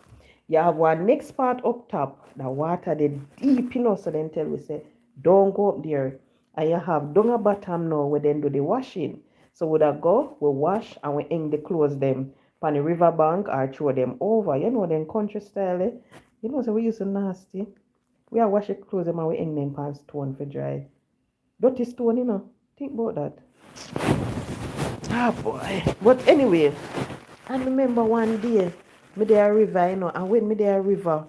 Speaker 1: You have one next part up top. The water they deep, you know, so then tell we say, don't go up there. And you have down a bottom now where then do the washing. So we go, we wash and we hang the clothes them on the river bank or throw them over. You know them country style, eh? You know, so we use so nasty. We are wash the clothes them and we hang them on stone for dry. Dirty stone, you know. Think about that. Ah boy. But anyway, I remember one day, me there a river, you know, and when me there a river,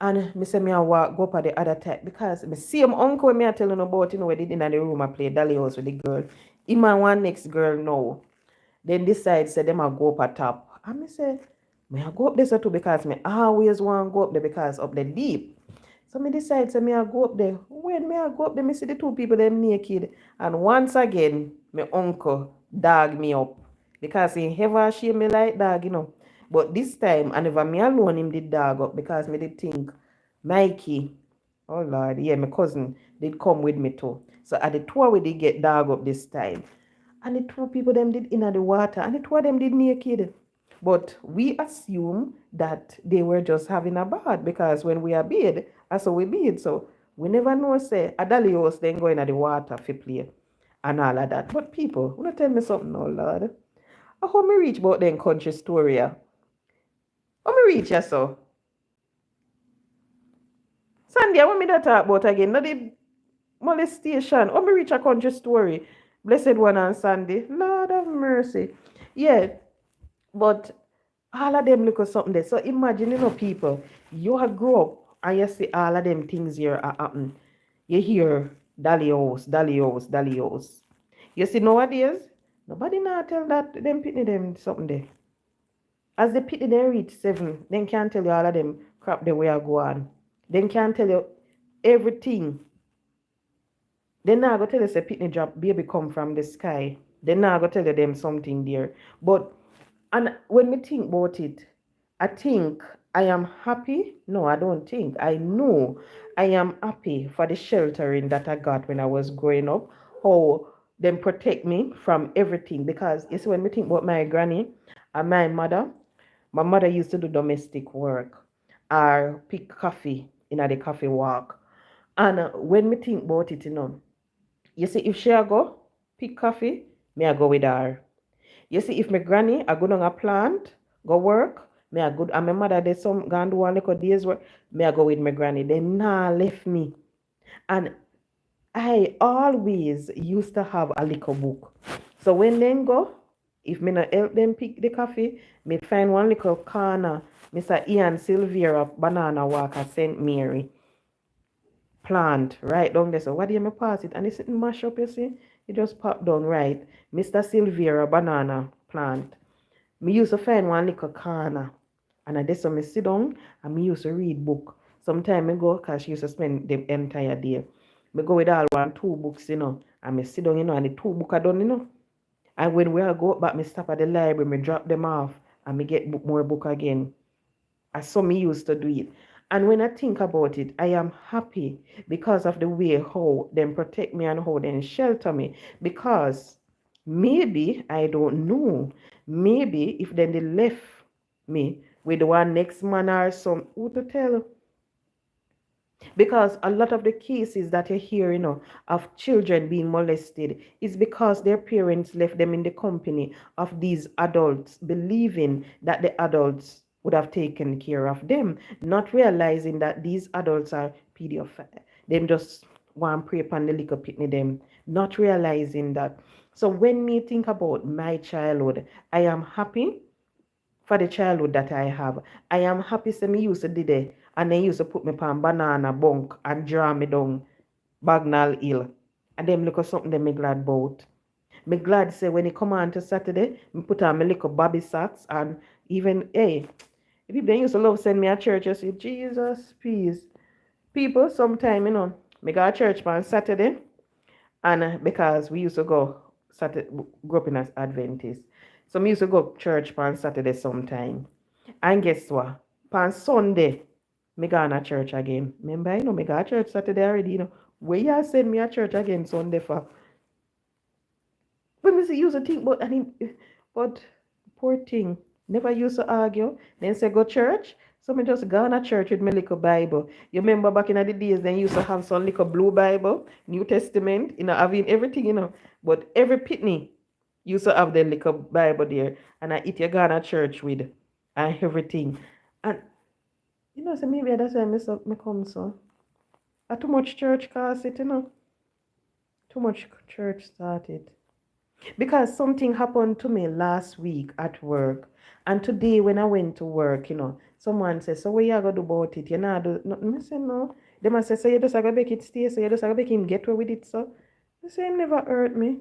Speaker 1: and me say me a walk go up at the other type because me see my uncle when me a telling about, you know, where they did in the room I play Dolly House with the girl. Him and one next girl now. Then decide say them a go up at top. And me say, me a go up there so too because me always want to go up there because up there deep. So me decide say me a go up there. When me a go up there, me see the two people them naked. And once again, my uncle dog me up. Because he ever shame me like dog, you know. But this time, I never me alone him did dog up because me did think Mikey, oh Lord, yeah, my cousin did come with me too. So at the tour we did get dog up this time. And the two people them did in the water and the two of them did naked. But we assume that they were just having a bath because when we are bathed, that's how we bathe. So we never know say a dolly house then go in the water for play and all of that. But people, wanna tell me something now, Lord? How me reach about them country story? How me reach ya so? Sandy, what me that talk about again? Not the molestation. How me reach a country story? Blessed one on Sunday. Lord of mercy. Yeah, but all of them look at something there. So imagine, people, you have grow up and you see all of them things here are happen. You hear Dally house, Dally house, Dally house. You see nowadays, nobody now tell that them pitney them something there. As the pitney they reach 7, then can't tell you all of them crap the way I go on. Then can't tell you everything. Then now I go tell you say pitney drop baby come from the sky. Then now I go tell you them something there. But and when we think about it, I think I am happy. No, I don't think. I know I am happy for the sheltering that I got when I was growing up. How them protect me from everything. Because you see, when we think about my granny and my mother used to do domestic work or pick coffee in the coffee walk. And when we think about it, you see, if she a go pick coffee, me I go with her. You see, if my granny I go on a plant, go work, me I go, and my mother did some go and do one little day's work, me I go with my granny. They nah left me. And I always used to have a little book. So when they go, if me not help them pick the coffee, me find one little corner, Mr. Ian Silvera Banana Walker St. Mary plant right down there. So what do you me pass it? And it's sitting mash up, you see? It just pop down right. Mr. Silvera banana plant. Me used to find one little corner. And I did some me sit down and me used to read book. Sometime I go because she used to spend the entire day. Me go with all 1, 2 books, and me sit down, and the 2 book are done. And when we all go back, me stop at the library, me drop them off and me get more book again. As some me used to do it. And when I think about it, I am happy because of the way how them protect me and how them shelter me. Because maybe, I don't know, maybe if then they left me with one next man or some, who to tell? Because a lot of the cases that you hear, of children being molested is because their parents left them in the company of these adults, believing that the adults would have taken care of them, not realizing that these adults are pedophiles. Them just want pray upon the little pitney them, not realizing that. So when me think about my childhood, I am happy for the childhood that I have. I am happy say me used to do it and they used to put me on banana bunk and draw me down Bagnall Hill. And them look at something that me glad about. Me glad say when it come on to Saturday, me put on my little bobby socks and even people they used to love send me a church. I say, Jesus, please. People sometime, me go to church on Saturday and because we used to go Saturday, grew up in as Adventist. So we used to go to church on Saturday sometime. And guess what? On Sunday, me go to church again. Remember, me go to church Saturday already, Where you send me a church again Sunday for? When we see used to think about, but poor thing, never used to argue. Then say go church. So me just go to church with my little Bible. You remember back in the days, then used to have some little blue Bible, New Testament, having everything, But every pitney used to have the little Bible there, and I eat your go to church with and everything. And so maybe that's why I come so. Too much church cause it, Too much church started. Because something happened to me last week at work. And today when I went to work, someone says, so what you gonna do about it? You know, do nothing. I say no. They must say, so you just gotta make it stay, so you just gotta make him get away with it, so. I say, it never hurt me.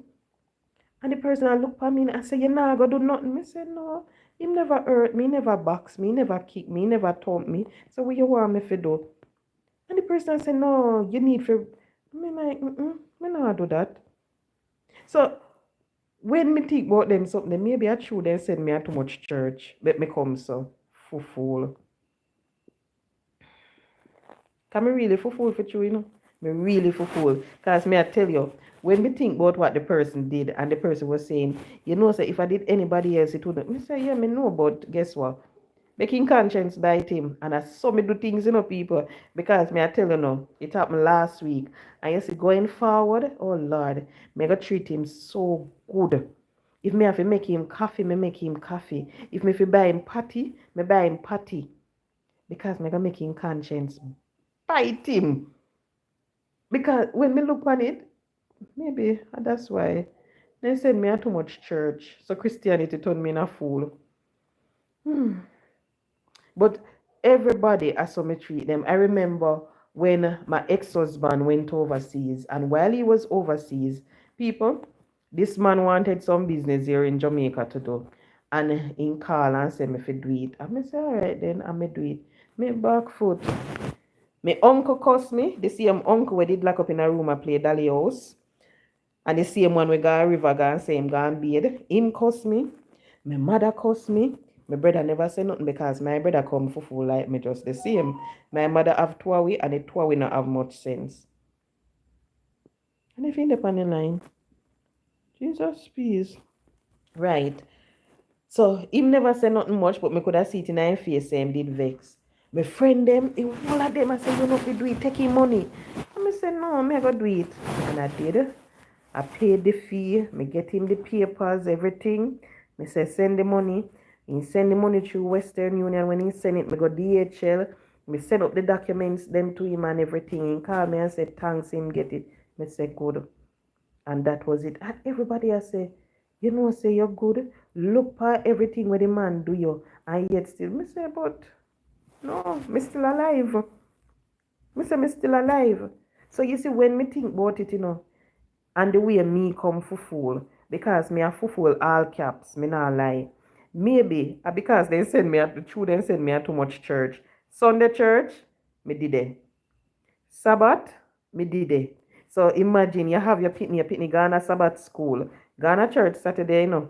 Speaker 1: And the person I look at me and I say, you not gonna do nothing. I say, no. He never hurt me, he never box me, he never kick me, he never thump me. So what you want me to do? And the person say, no, you need to. I like, I not do that. So when me think about them something, maybe I true they send me a too much church. Let me come so fool. Can me really fool for you, Me really fool. Because me I tell you, when me think about what the person did and the person was saying, say if I did anybody else, it wouldn't. Me say, yeah, me know, but guess what? Making conscience bite him. And I saw me do things, people. Because me I tell you no, it happened last week. And you see, going forward, oh Lord, me go treat him so good. If me have to make him coffee, me make him coffee. If me have to buy him patty, me buy him patty. Because me gonna make him conscience bite him. Because when me look on it, maybe that's why They said me had too much church. So Christianity turned me in a fool. But everybody, I saw me treat them. I remember when my ex-husband went overseas, and while he was overseas, people, this man wanted some business here in Jamaica to do. And in call and said me fi do it. And me say, all right then, I me do it. Me back foot. My uncle cussed me. The same uncle we did lock up in a room and play Dolly House. And the same one we go a river go and say him go and bathe. Him cuss me. My mother cuss me. My brother never say nothing because my brother come for full like me just the same. My mother have two away and the two away not have much sense. And if you end up on the line, Jesus please. Right. So him never say nothing much, but me could have see it in his face say him did vex. My friend them, all of them I say you know if you do it, take him money. And I say no, me I go do it. And I did. I paid the fee, me get him the papers, everything. Me say send the money. He send the money through Western Union. When he send it, me go DHL. Me send up the documents them to him and everything. He call me and say thanks him get it. Me say good. And that was it. And everybody I say, you know, say you're good. Look at everything where the man do you. And yet still, me say, but no, me still alive. Me say me still alive. So you see, when me think about it, you know, and the way me come for fool, because me a fool all caps, me not lie. Maybe because they send me at the children send me at too much church. Sunday church, me did it. Sabbath, me did it. So imagine you have your pitney Ghana Sabbath school, Ghana church Saturday, you know.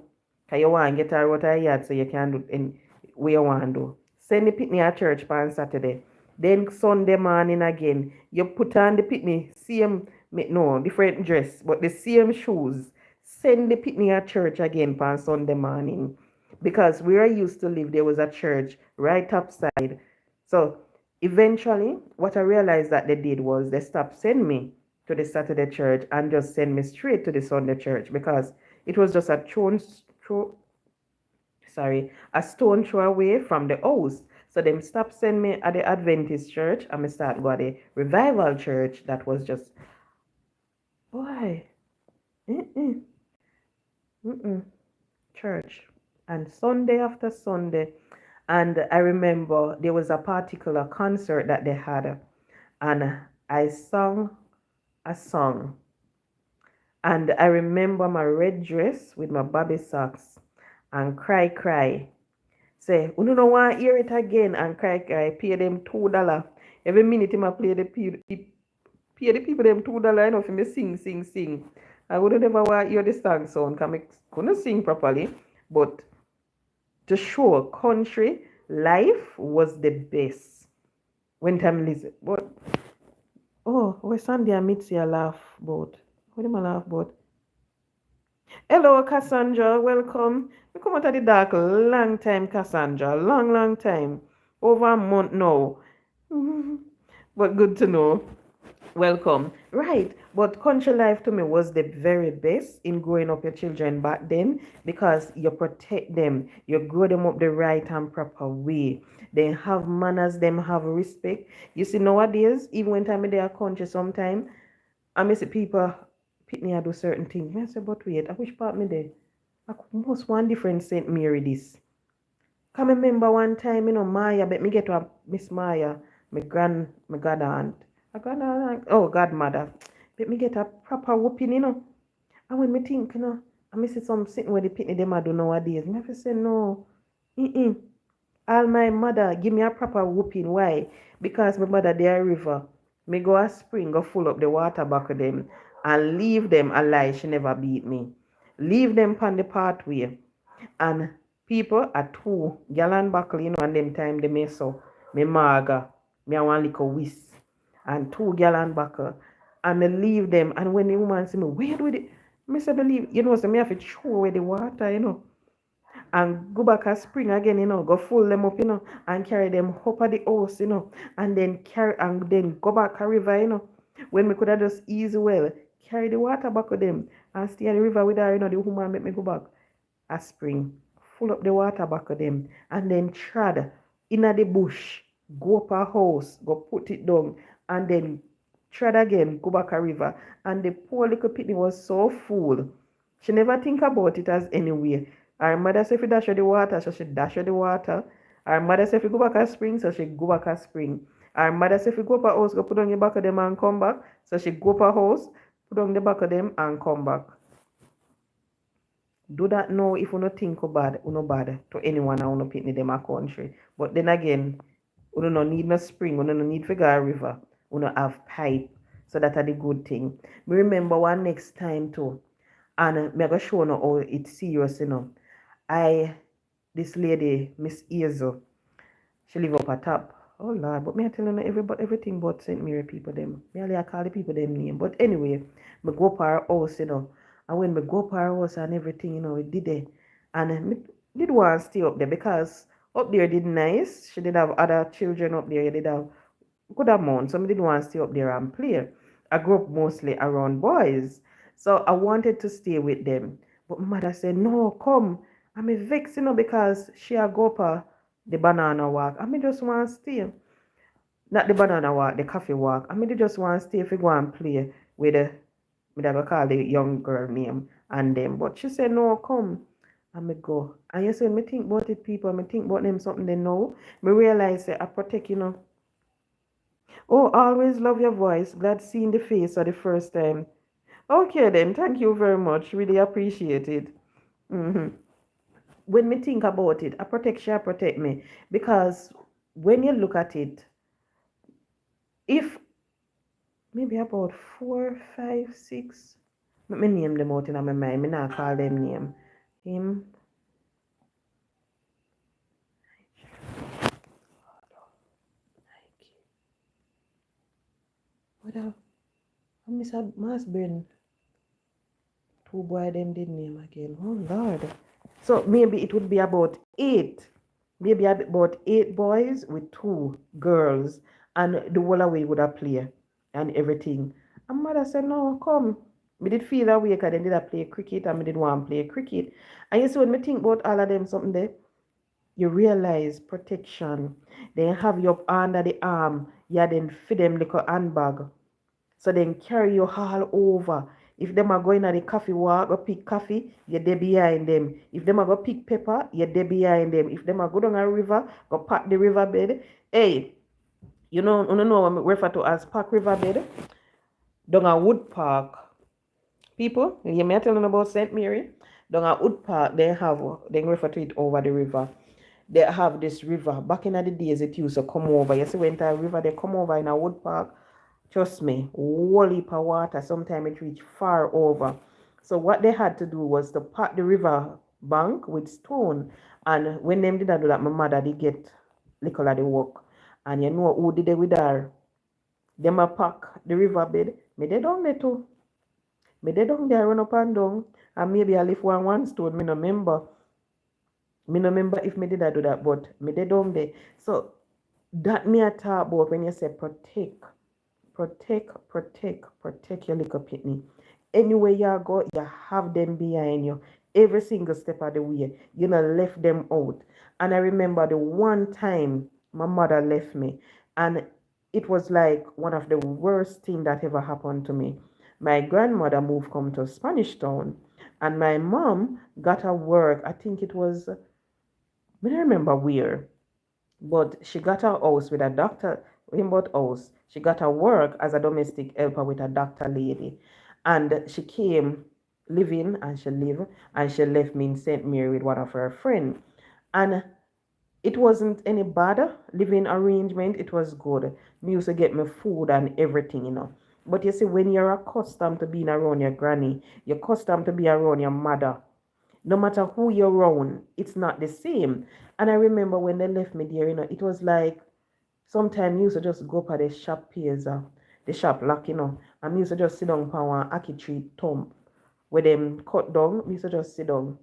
Speaker 1: Cause you want to get her out of yard so you can do in where you want to do. Send the pitney at church on Saturday. Then Sunday morning again, you put on the pitney, same, no, different dress, but the same shoes. Send the pitney at church again on Sunday morning. Because where I used to live, there was a church right upside. So eventually, what I realized that they did was they stopped sending me to the Saturday church and just send me straight to the Sunday church because it was just a stone throw away from the house. So them stopped sending me at the Adventist church and me start go to the revival church that was just boy church. And Sunday after Sunday, and I remember there was a particular concert that they had, and I sang a song. And I remember my red dress with my baby socks and cry. Say, you don't want to hear it again and cry. Pay them $2. Every minute I play pay the people them $2, you know, for me sing. I would never want to hear the song sound because I couldn't sing properly. But to show country life was the best when time listen. But where Sandy and Mitzi I laugh about? What am I laugh about? Hello, Cassandra. Welcome. We come out of the dark long time, Cassandra. Long time. Over a month now. But good to know. Welcome. Right. But country life to me was the very best in growing up your children back then because you protect them. You grow them up the right and proper way. They have manners, them have respect. You see, nowadays, even when time they are country sometime, I miss people pick me I do certain things. I say, but wait, I wish part me there. I must one different St. Mary this. Can remember one time, you know, Maya, but me get to a Miss Maya, my god aunt. Godmother. But me get a proper whooping, you know. And when me think, you know, I miss it some sitting where the pitney them I do nowadays. Me have to say no. All my mother give me a proper whooping. Why? Because my mother there river. Me go a spring, go full up the water back of them and leave them alive. She never beat me. Leave them on the pathway. And people are two gallon buckle, you know, and them time they mess up. Me maga. Me a one little whisk. And 2 gallon buckle. And me leave them. And when the woman see me, where do it? Me say believe, you know, so me have to throw away the water, you know. And go back a spring again, you know, go full them up, you know, and carry them up at the house, you know, and then go back a river, you know. When me could have just easy well, carry the water back with them and stay at the river with her, you know, the woman make me go back a spring, full up the water back with them, and then trod in the bush, go up a house, go put it down, and then trod again, go back a river. And the poor little pitney was so full. She never think about it as anyway. Her mother say if you dash her the water, so she dash her the water. Her mother say if you go back a spring, so she go back a spring. Her mother say if you go up a house, go put on the back of them and come back. So she go up a house, put on the back of them and come back. Do that now if you no think bad, you no bad to anyone and you no pitney them a country. But then again, you no need no spring, you no need to go a river, you no have pipe. So that are the good thing. Me remember one next time too. And me go show you how it's serious, this lady, Miss Ezo, she live up a top. Oh Lord, but me I tell you everything but St. Mary people them. Me only I call the people them name. But anyway, me go up her house, And when me go up her house and everything, we did it. And me did want to stay up there because up there did nice. She did have other children up there. You did have good amount. So I didn't want to stay up there and play. I grew up mostly around boys. So I wanted to stay with them. But mother said, no, come. I'm a vex, because she a go up the banana walk. I just want to stay. Not the banana walk, the coffee walk. I just want to stay if we go and play with I go call the young girl name and them. But she said, no, come. I go. And you said, me think about it, people. Me think about them something they know. Me realize that I protect, Oh, always love your voice. Glad seeing the face for the first time. Okay, then. Thank you very much. Really appreciate it. When me think about it, a protection protect me. Because when you look at it, if maybe about 4, 5, 6, let me name them out in my mind. Me not call them name. Him. What else? I miss a must been 2 boy them did name again. Oh Lord. So maybe it would be about 8. Maybe about 8 boys with 2 girls. And the whole away would have play and everything. And mother said, no, come. Me did feel that way because then did I play cricket and me did want to play cricket. And you see when me think about all of them something there, you realize protection. They have you up under the arm. Yeah, then feed them like a handbag. So then carry you all over. If them are going to the coffee walk, go pick coffee, you're there behind them. If them are go pick pepper, you're there behind them. If them are go down a river, go pack the river bed. Hey, you know what I refer to as pack river bed? Down a wood park. People, you may tell them about St. Mary. Down a wood park, they refer to it over the river. They have this river. Back in the days, it used to come over. You see, when the river, they come over in a wood park. Trust me, whole heap of water, sometimes it reached far over. So what they had to do was to pack the river bank with stone. And when them did do that, my mother did get little of the work. And you know who did it with her? Them a pack the river bed. Me they down there too. Me they down there run up and down. And maybe I lift one stone. Me no remember. Me no remember if me did I do that, but me they down there. So that me a talk about when you say protect your little pitney. Anywhere you go, you have them behind you. Every single step of the way. You know, left them out. And I remember the one time my mother left me. And it was like one of the worst things that ever happened to me. My grandmother moved come to Spanish Town. And my mom got a work. I think it was, I don't remember where. But she got her house with a doctor, him bought house. She got her work as a domestic helper with a doctor lady. And she came living and she lived and she left me in St. Mary with one of her friends. And it wasn't any bad living arrangement. It was good. Me used to get me food and everything. But you see, when you're accustomed to being around your granny, you're accustomed to be around your mother, no matter who you're around, it's not the same. And I remember when they left me there, it was like sometimes you used to just go up at the shop piers, the shop lock, and I used to just sit down on one ackee tree thumb where them cut down. I used to just sit down.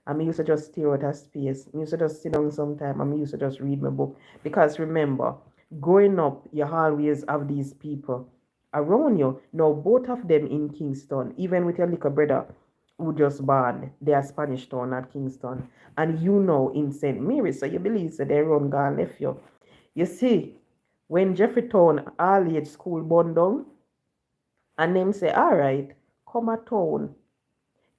Speaker 1: And I used to just stare at a space. I used to just sit down sometime and I used to just read my book. Because remember, growing up, you always have these people around you. Now, both of them in Kingston, even with your little brother, who just born, they are Spanish Town at Kingston. And in St. Mary, so you believe that they run gone left you. You see, when Jeffrey Town all age school burned down, and them say, all right, come a town.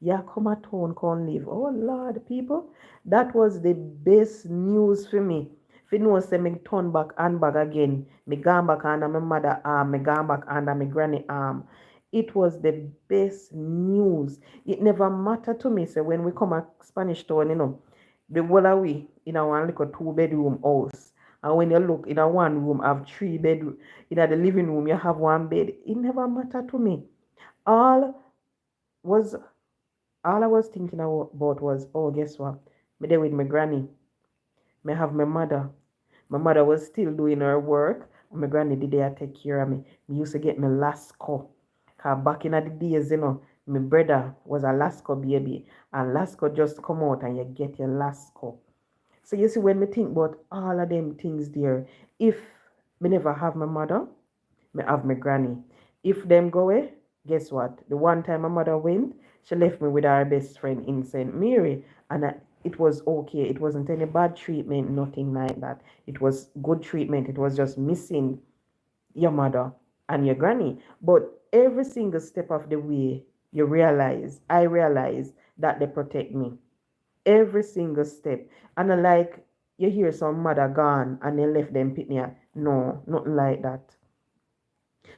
Speaker 1: Yeah, come at home, come live. Oh Lord, people, that was the best news for me. If you know, say me turn back and back again, me gone back under my mother arm, me gone back under my granny arm. It was the best news. It never mattered to me. So when we come at Spanish Town, the whole of we in a one little 2 bedroom house. And when you look in a one room, have 3 bedroom. In the living room, you have one bed. It never mattered to me. All was all I was thinking about was, oh, guess what? Me there with my granny. Me have my mother. My mother was still doing her work. And my granny did there take care of me. Me used to get my Lasco. Cause back in the days, my brother was a Lasco baby. And Lasco just come out and you get your Lasco. So you see, when me think about all of them things there, if me never have my mother, me have my granny. If them go away, guess what? The one time my mother went, she left me with her best friend in St. Mary. And it was okay. It wasn't any bad treatment, nothing like that. It was good treatment. It was just missing your mother and your granny. But every single step of the way, I realize that they protect me. Every single step. And like you hear some mother gone and they left them pitney. No, nothing like that.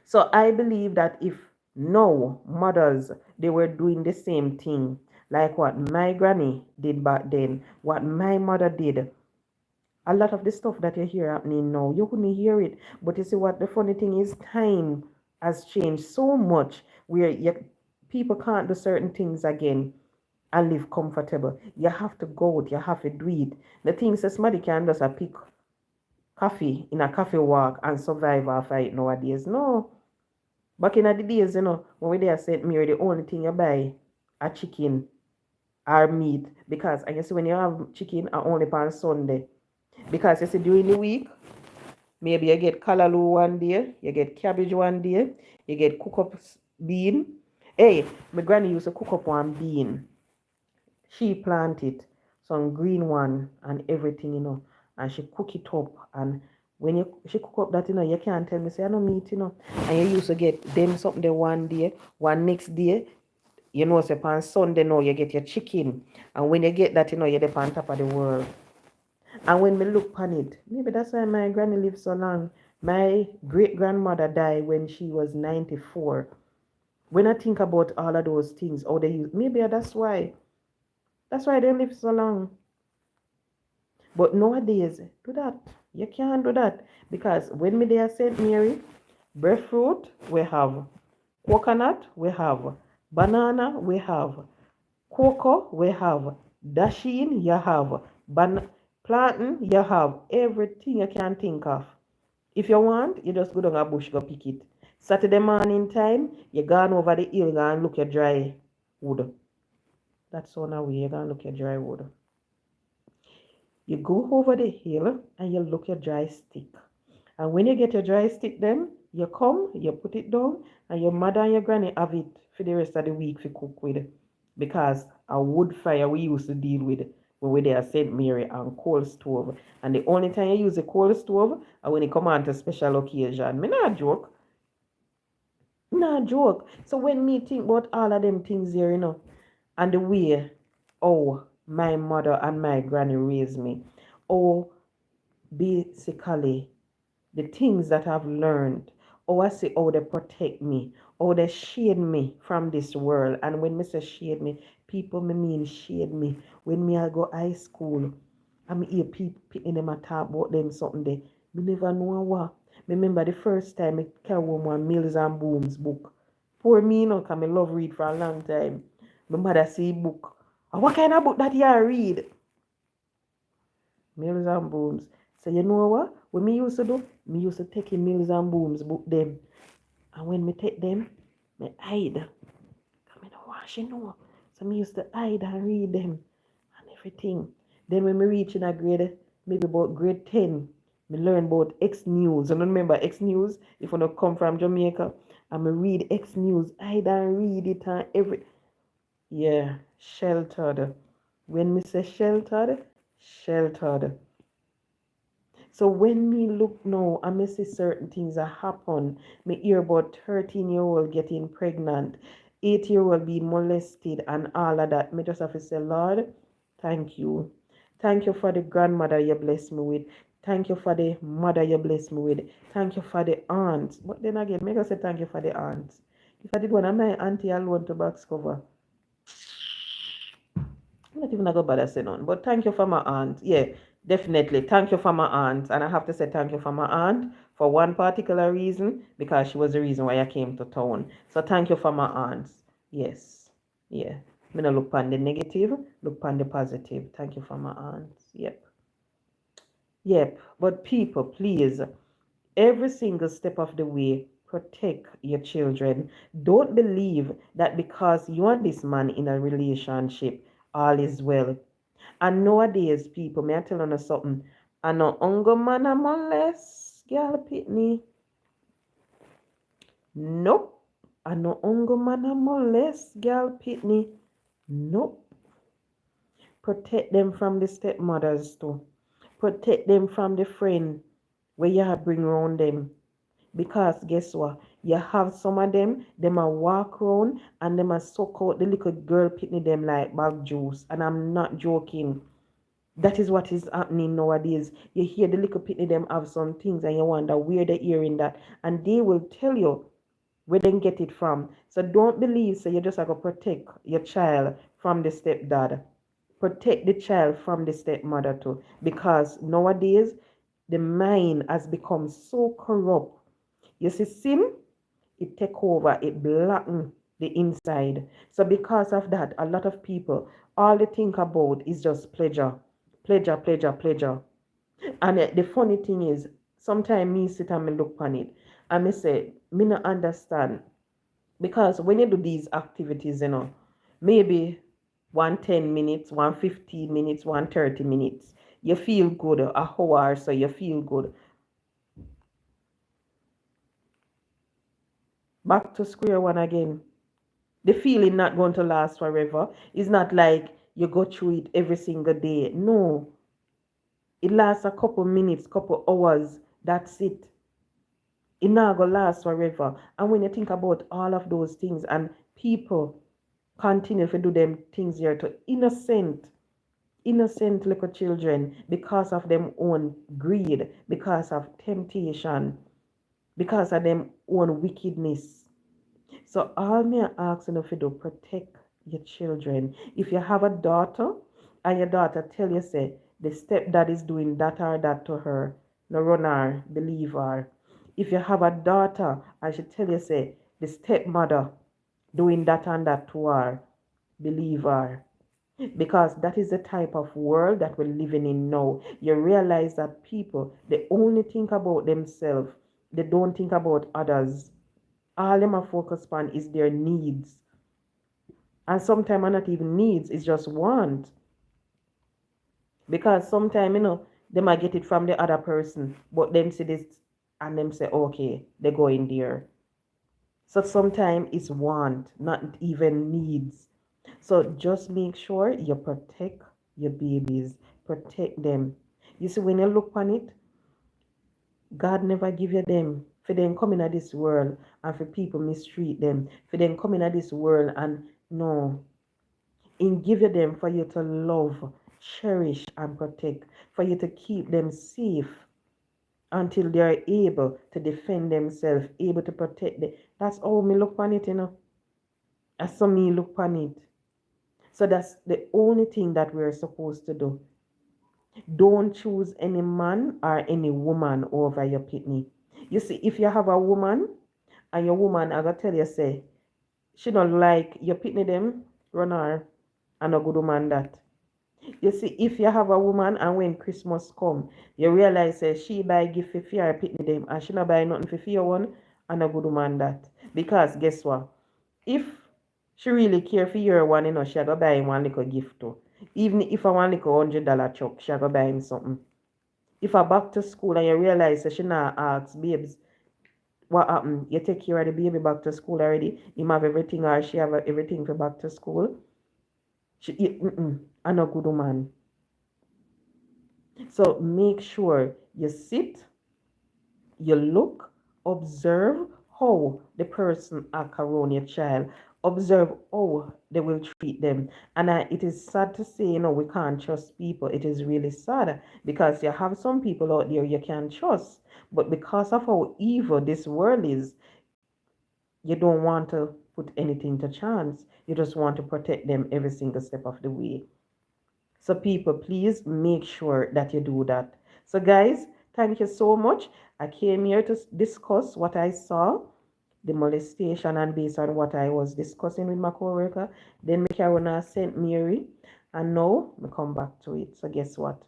Speaker 1: So I believe that if no mothers they were doing the same thing, like what my granny did back then, what my mother did, a lot of the stuff that you hear happening now, you couldn't hear it. But you see what the funny thing is, time has changed so much where people can't do certain things again and live comfortable. You have to go out, you have to do it. The things that somebody can just a pick coffee in a coffee walk and survive after it nowadays. No. Back in the days, when we there St. Mary, the only thing you buy a chicken or meat. Because I guess when you have chicken are only on Sunday. Because you see during the week, maybe you get callaloo one day, you get cabbage one day, you get cook up bean. Hey, my granny used to cook up one bean. She planted some green one and everything, and she cook it up. And when she cook up that, you can't tell me, say, I don't meat, And you used to get them something there one day, one next day, say, on Sunday now, you get your chicken. And when you get that, you're there on top of the world. And when we look upon it, maybe that's why my granny lived so long. My great grandmother died when she was 94. When I think about all of those things, how they use, maybe that's why. That's why they live so long. But nowadays, do that. You can't do that. Because when me there St. Mary, breadfruit, we have. Coconut, we have. Banana, we have. Cocoa, we have. Dasheen, you have. Plantain, you have. Everything you can think of. If you want, you just go down a bush, go pick it. Saturday morning time, you gone over the hill, go and look at dry wood. That's on our way, you gonna look at dry wood. You go over the hill and you look your dry stick. And when you get your dry stick then, you come, you put it down, and your mother and your granny have it for the rest of the week to cook with. Because a wood fire we used to deal with when we there at St. Mary and coal stove. And the only time you use a coal stove is when it come on to special occasion. Me not joke. Not joke. So when me think about all of them things here, and the way, oh, my mother and my granny raised me, oh, basically, the things that I've learned, oh, I see how they protect me, how they shade me from this world. And when me say shade me, people me mean shade me. When me I go high school, I'm hear people in them a talk about them something there. Me never know what. Me remember the first time I carry home one Mills and Booms book. Poor me, because I love read for a long time. My mother see book. And what kind of book that you read? Mills and Booms. So you know what? What me used to do? Me used to take in Mills and Booms book them. And when me take them, me hide. Because I don't want you know. So me used to hide and read them and everything. Then when me reach in a grade, maybe about grade 10, me learn about X News. And remember X News? If you don't come from Jamaica, and me read X News, hide and read it and every. Yeah, sheltered. When me say sheltered, sheltered. So when me look now and me see certain things that happen, me hear about 13-year-old getting pregnant. 8-year-old being molested and all of that. Me just have to say, Lord, thank you. Thank you for the grandmother you blessed me with. Thank you for the mother you blessed me with. Thank you for the aunt. But then again, make us say thank you for the aunt. If I did one of my auntie alone to box cover, I'm not even gonna bother say none. But thank you for my aunt. Yeah, definitely. Thank you for my aunt. And I have to say thank you for my aunt for one particular reason, because she was the reason why I came to town. So thank you for my aunts. Yes. Yeah. Me no look on the negative, look on the positive. Thank you for my aunts. Yep. Yep. But people, please, every single step of the way, protect your children. Don't believe that because you and this man in a relationship, all is well. And nowadays, people, may I tell you something? I know ungo man a molest, girl pitney. Nope. I know ungo man a molest, girl pitney. Nope. Protect them from the stepmothers too. Protect them from the friend where you have bring around them. Because guess what? You have some of them a walk around and them a suck out the little girl pitney them like bag juice. And I'm not joking. That is what is happening nowadays. You hear the little pitney them have some things and you wonder where they're hearing that. And they will tell you where they get it from. So don't believe so you just have to protect your child from the stepdad. Protect the child from the stepmother too. Because nowadays the mind has become so corrupt. You see, sin, it take over, it blacken the inside. So because of that, a lot of people, all they think about is just pleasure. Pleasure, pleasure, pleasure. And the funny thing is, sometimes me sit and me look on it and me say, me not understand. Because when you do these activities, maybe 1 10 minutes, 1 15 minutes, 1 30 minutes, you feel good, a hour, so you feel good. Back to square one again. The feeling not going to last forever. It's not like you go through it every single day. No, it lasts a couple minutes, couple hours. That's it. It not gonna last forever. And when you think about all of those things and people continue to do them things here to innocent little children because of them own greed, because of temptation, because of them own wickedness. So all me asking you to do, protect your children. If you have a daughter and your daughter tell you say the stepdad is doing that or that to her, no run her, believe her. If you have a daughter and she tell you say the stepmother doing that and that to her, believe her. Because that is the type of world that we're living in now. You realize that people, they only think about themselves. They don't think about others. All them are focused on is their needs. And sometimes not even needs, it's just want. Because sometimes, they might get it from the other person, but them see this and them say, okay, they go in there. So sometimes it's want, not even needs. So just make sure you protect your babies, protect them. You see, when you look on it, God never give you them for them coming at this world and for people mistreat them, for them coming at this world and no, in give you them for you to love, cherish and protect, for you to keep them safe until they are able to defend themselves, able to protect them. That's how me look on it, That's how me look on it. So that's the only thing that we're supposed to do. Don't choose any man or any woman over your pitney. You see, if you have a woman and your woman, I gotta tell you, say, she don't like your pitney them, run her, and a good woman that. You see, if you have a woman and when Christmas come, you realize say she buy gift for your pitney them and she not buy nothing for your one, and a good woman that. Because guess what? If she really care for your one, she go buy him one little gift too. Even if I want like $100 chuck, she go buy him something. If I back to school and you realize that she not ask babes what happened, you take care of the baby back to school already. Him have everything or she have everything for back to school. I'm a good woman. So make sure you sit, you look, observe how the person act around your child. Observe how they will treat them. And it is sad to say, we can't trust people. It is really sad because you have some people out there you can trust, but because of how evil this world is, you don't want to put anything to chance. You just want to protect them every single step of the way. So, people, please make sure that you do that. So, guys, thank you so much. I came here to discuss what I saw, the molestation, and based on what I was discussing with my coworker, then me carry on St. Mary, and now we come back to it. So, guess what?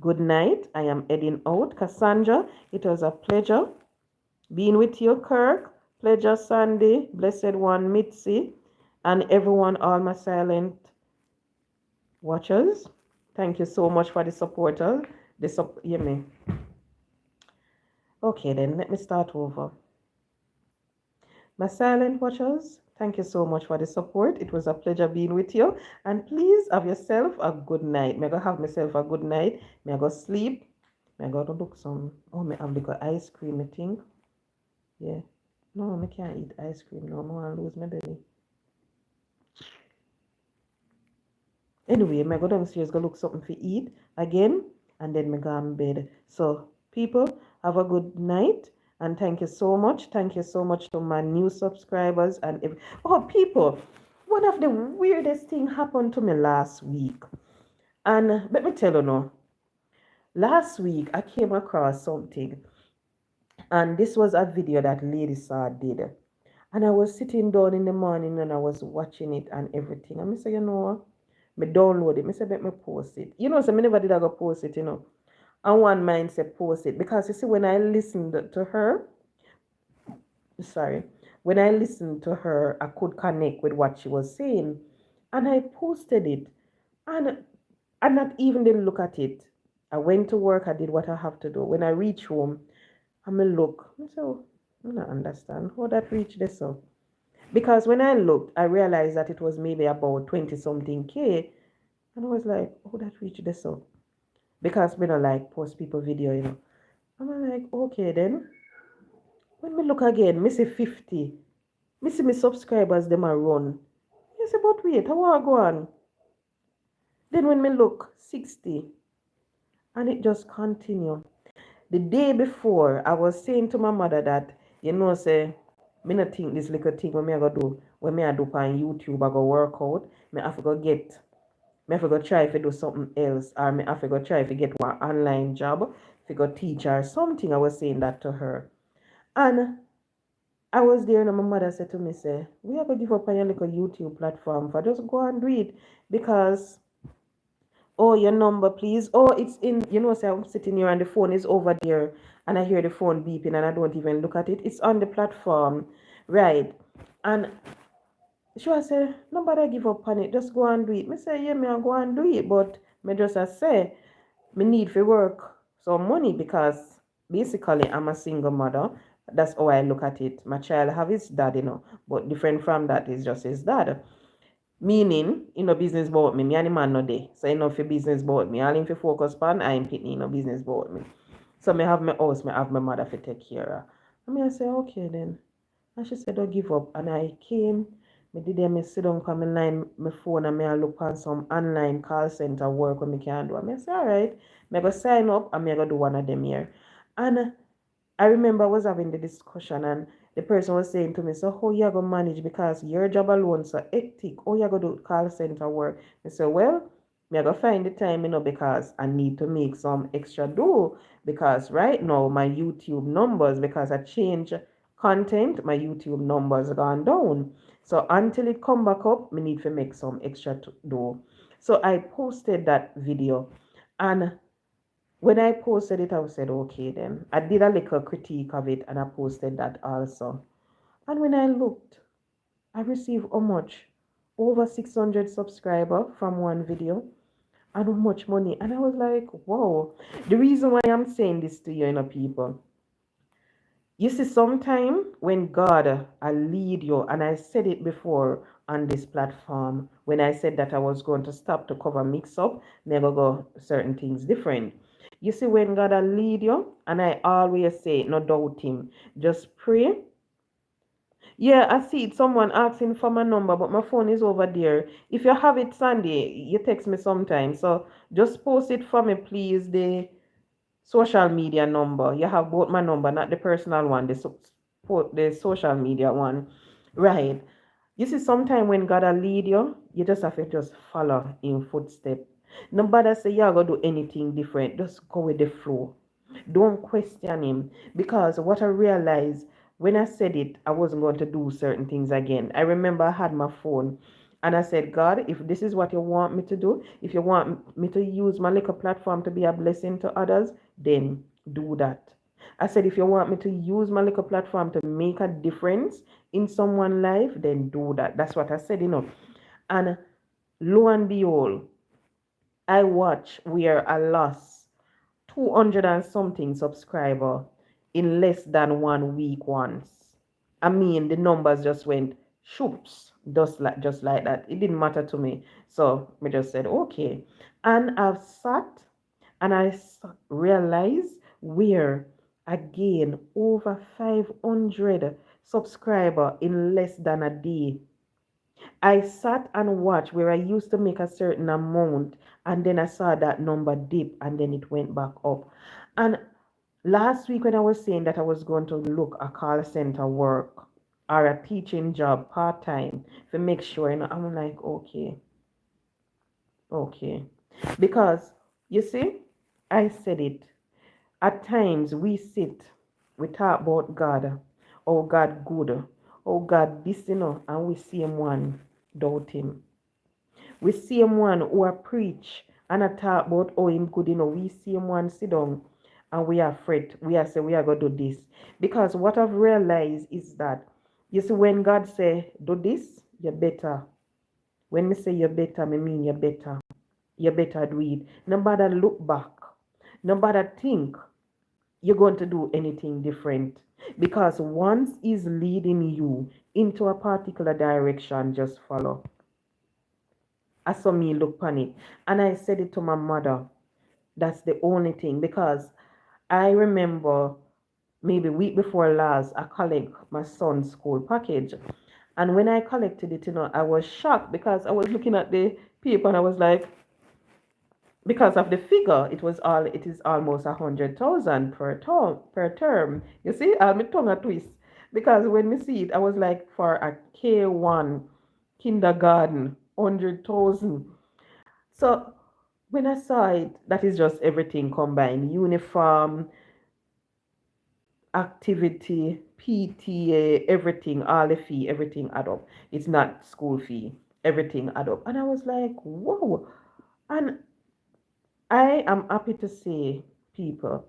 Speaker 1: Good night. I am heading out. Cassandra, it was a pleasure being with you, Kirk. Pleasure, Sandy. Blessed one, Mitzi, and everyone, all my silent watchers. Thank you so much for the supporters. Hear me. Okay, then let me start over. My silent watchers, thank you so much for the support. It was a pleasure being with you. And please have yourself a good night. May I go have myself a good night. May I go sleep. May I go to look some. Oh, may I have the ice cream, I think. Yeah. No, I can't eat ice cream. No, I want to lose my belly. Anyway, I go downstairs, go look something to eat again, and then I go in bed. So, people, have a good night, and thank you so much. Thank you so much to my new subscribers and people, one of the weirdest thing happened to me last week, and let me tell you now. Last week, I came across something, and this was a video that Lady Saw did, and I was sitting down in the morning and I was watching it and everything, and I say, me download it. Me say, let me post it. So me never did I go post it, And one mind say post it. Because you see, when I listened to her, when I listened to her, I could connect with what she was saying. And I posted it. And I not even didn't look at it. I went to work, I did what I have to do. When I reach home, I'm going to look. So I don't understand how that reached this so. Because when I looked, I realized that it was maybe about 20 something K. And I was like, oh, that reached this up. Because we don't like post people video. I'm like, okay then. When me look again, me see 50. Me see me subscribers, them are run. I say, but wait, how I go on? Then when me look, 60. And it just continue. The day before, I was saying to my mother that, say, me not think this little thing when me I go do, when me I do on YouTube, I go work out, me have to go get, me have to go try if I do something else, or me have to go try if I get one online job, if I go teach her something. I was saying that to her. And I was there and my mother said to me, say, we have to give up on your little YouTube platform for just go and do it because oh, your number, please. Oh, it's in, say I'm sitting here and the phone is over there and I hear the phone beeping and I don't even look at it. It's on the platform, right? And she was say, nobody give up on it, just go and do it. Me say, yeah, me I go and do it, but me just say, me need for work some money because basically I'm a single mother. That's how I look at it. My child have his dad, but different from that is just his dad. Meaning, business about me. Me and the man no day. So, for business about me. All him for focus on, I'm picking, business about me. So, me have my house, me have my mother to take care of. And I say, okay then. And she said, don't give up. And I came, me did me sit down, come in line, my phone, and I look on some online call center work when me can do. And I say, all right, me go sign up and me go do one of them here. And I remember I was having the discussion and the person was saying to me, so how you going to manage because your job alone so hectic, how you going to do call center work? I said, well, me I go find the time, because I need to make some extra dough because right now my YouTube numbers, because I change content, my YouTube numbers are gone down. So until it come back up, me need to make some extra dough. So I posted that video and when I posted it, I said, okay, then. I did a little critique of it and I posted that also. And when I looked, I received how much? Over 600 subscribers from one video and how much money. And I was like, wow. The reason why I'm saying this to you, people, you see, sometime when God I lead you, and I said it before on this platform, when I said that I was going to stop to cover mix up, never go certain things different. You see, when God I lead you, and I always say, no doubt him, just pray. Yeah, I see it. Someone asking for my number, but my phone is over there. If you have it, Sandy, you text me sometime. So just post it for me, please. The social media number. You have both my number, not the personal one, the social media one. Right. You see, sometime when God will lead you, you just have to just follow in footstep. Nobody say you're gonna do anything different. Just go with the flow. Don't question him. Because what I realized when I said it, I wasn't going to do certain things again. I remember I had my phone and I said, God, if this is what you want me to do, if you want me to use my little platform to be a blessing to others, then do that. I said, if you want me to use my little platform to make a difference in someone's life, then do that. That's what I said, And lo and behold, I watch where I lost 200 and something subscriber in less than 1 week once. I mean, the numbers just went shoops, just like that. It didn't matter to me. So I just said, okay. And I've sat and realized where again over 500 subscriber in less than a day. I sat and watched where I used to make a certain amount and then I saw that number dip and then it went back up. And last week when I was saying that I was going to look a call center work or a teaching job part time to make sure, I'm like, okay. Because you see, I said it. At times we sit, we talk about God, oh God good, oh God this, and we see him one doubt him. We see him one who a preach and a talk about oh him good, we see him one sit down and we are afraid. We are say we are gonna do this. Because what I've realized is that you see when God say do this, you better. When me say you better, me mean you better. You better do it. Nobody look back. Nobody think you're going to do anything different. Because once he's leading you into a particular direction, just follow. I saw me look on it. And I said it to my mother. That's the only thing. Because I remember maybe week before last, I collect my son's school package. And when I collected it, I was shocked because I was looking at the paper and I was like, because of the figure, it is almost 100,000 per term. You see, my tongue a twist. Because when we see it, I was like, for a K1 kindergarten, 100,000. So when I saw it, that is just everything combined. Uniform, activity, PTA, everything, all the fee, everything add up. It's not school fee, everything add up. And I was like, whoa. And I am happy to say, people,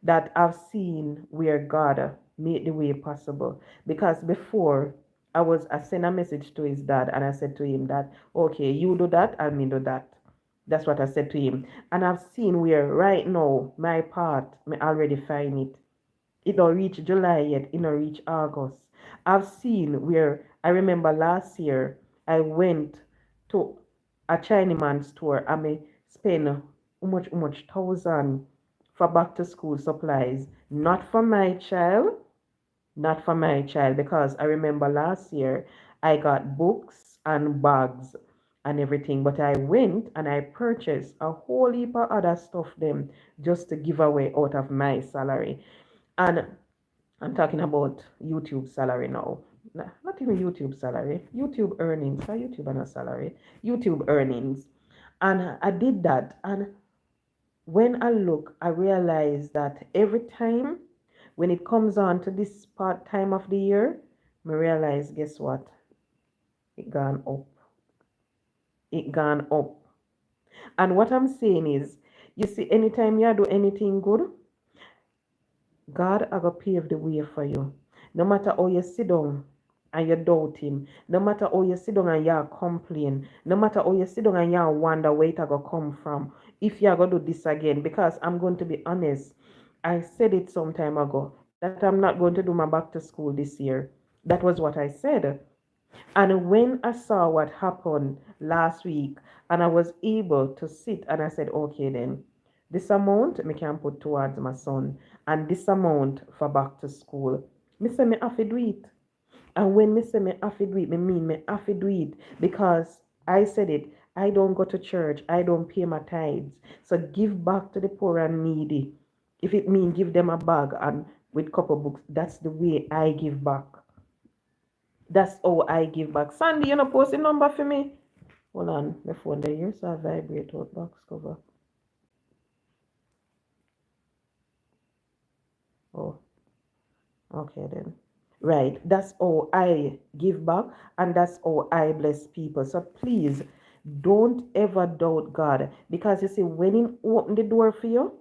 Speaker 1: that I've seen where God made the way possible. Because before, I sent a message to his dad and I said to him that, okay, you do that, I'll me do that. That's what I said to him. And I've seen where right now, my part, me already find it. It don't reach July yet, it don't reach August. I've seen where I remember last year I went to a Chinaman store and me spend how much thousand for back to school supplies. Not for my child, because I remember last year I got books and bags and everything, but I went and I purchased a whole heap of other stuff them just to give away out of my salary. And I'm talking about YouTube salary now. Not even YouTube salary, YouTube earnings. YouTube and a salary. YouTube earnings. And I did that. And when I look, I realize that every time when it comes on to this part time of the year, I realize, guess what? It gone up. It gone up. And what I'm saying is, you see, anytime you do anything good, God I go pave the way for you. No matter how you sit down and you doubt him, no matter how you sit down and you complain, no matter how you sit down and you wonder where it go come from, if you are going to do this again, because I'm going to be honest, I said it some time ago that I'm not going to do my back to school this year. That was what I said. And when I saw what happened last week, and I was able to sit and I said, okay, then this amount me can put towards my son, and this amount for back to school. Me say me have to do it. And when me say me have to do it, me mean me have to do it because I said it. I don't go to church. I don't pay my tithes. So give back to the poor and needy. If it mean give them a bag and with couple books, that's the way I give back. That's how I give back. Sandy, you know, post a number for me. Hold on, my phone there. Here's a vibrate out box cover. Oh, okay then. Right, that's how I give back and that's how I bless people. So please don't ever doubt God because you see, when He open the door for you,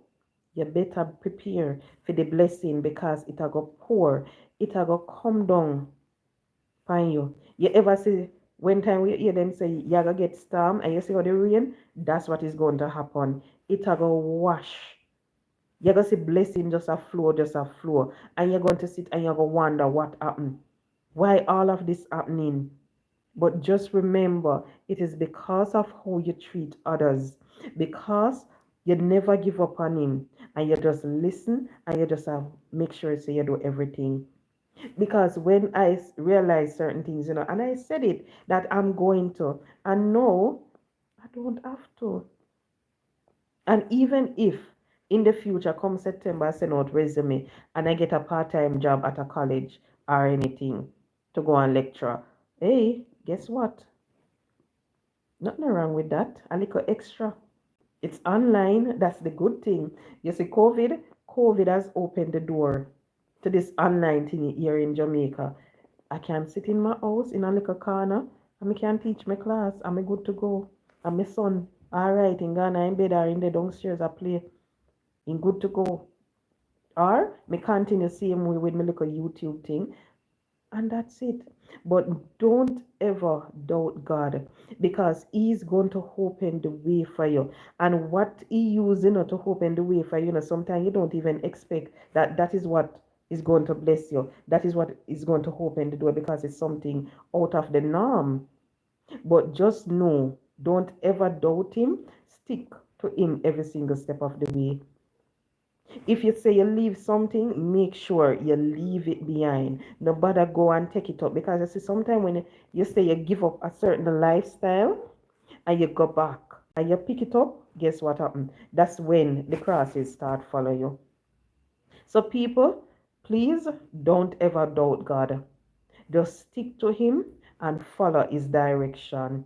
Speaker 1: you better prepare for the blessing because it will go pour, it will go come down on you. You ever see when time we hear them say you gonna get storm and you see how the rain, that's what is going to happen. It will go wash. You're going to see blessing just a flow. And you're going to sit and you're going to wonder what happened. Why all of this happening? But just remember, it is because of how you treat others. Because you never give up on Him. And you just listen and you just make sure so you do everything. Because when I realize certain things, and I said it that I'm going to, and no, I don't have to. And even if in the future, come September, I send out resume and I get a part-time job at a college or anything to go and lecture, hey, guess what? Nothing wrong with that. A little extra. It's online. That's the good thing. You see, COVID has opened the door to this online thing here in Jamaica. I can sit in my house in a little corner and I can teach my class. I'm good to go. And my son, all right, in Ghana, in bed or in the downstairs, I play. In good to go. Or me continue same way with my little YouTube thing, and that's it. But don't ever doubt God because He's going to open the way for you. And what He uses, to open the way for you, sometimes you don't even expect that that is what is going to bless you. That is what is going to open the door because it's something out of the norm. But just know, don't ever doubt Him. Stick to Him every single step of the way. If you say you leave something, make sure you leave it behind. No bother go and take it up because you see sometimes when you say you give up a certain lifestyle and you go back and you pick it up, guess what happened? That's when the crosses start follow you. So people, please don't ever doubt God. Just stick to Him and follow His direction.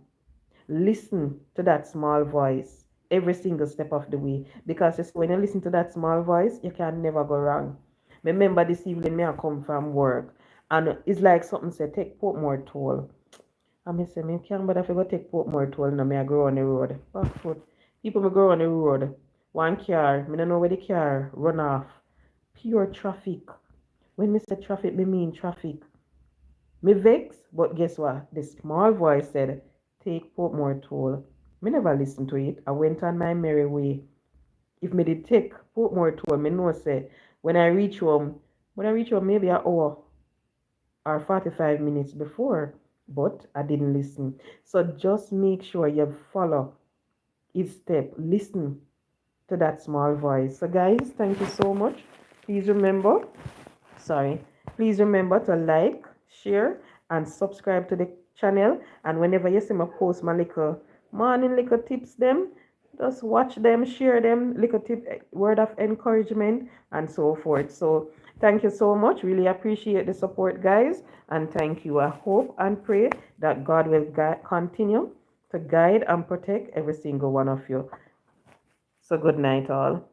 Speaker 1: Listen to that small voice every single step of the way because when you listen to that small voice, you can never go wrong. Remember this evening, me I come from work and it's like something say take Portmore toll. And I say, me can't bother if I go take Portmore toll now, me I go on the road. Back foot. People me go on the road. One car, me don't know where the car run off. Pure traffic. When me say traffic, me mean traffic. Me vex, but guess what? The small voice said, take Portmore toll. Me never listened to it. I went on my merry way. If me did take Portmore toll, me know say when I reach home maybe an hour or 45 minutes before, but I didn't listen. So just make sure you follow each step. Listen to that small voice. So guys, thank you so much. Please remember, please remember to like, share, and subscribe to the channel. And whenever you see me post my little morning little tips, them just watch them, share them, little tip, word of encouragement, and so forth. So thank you so much. Really appreciate the support, guys, and thank you. I hope and pray that God will continue to guide and protect every single one of you. So good night, all.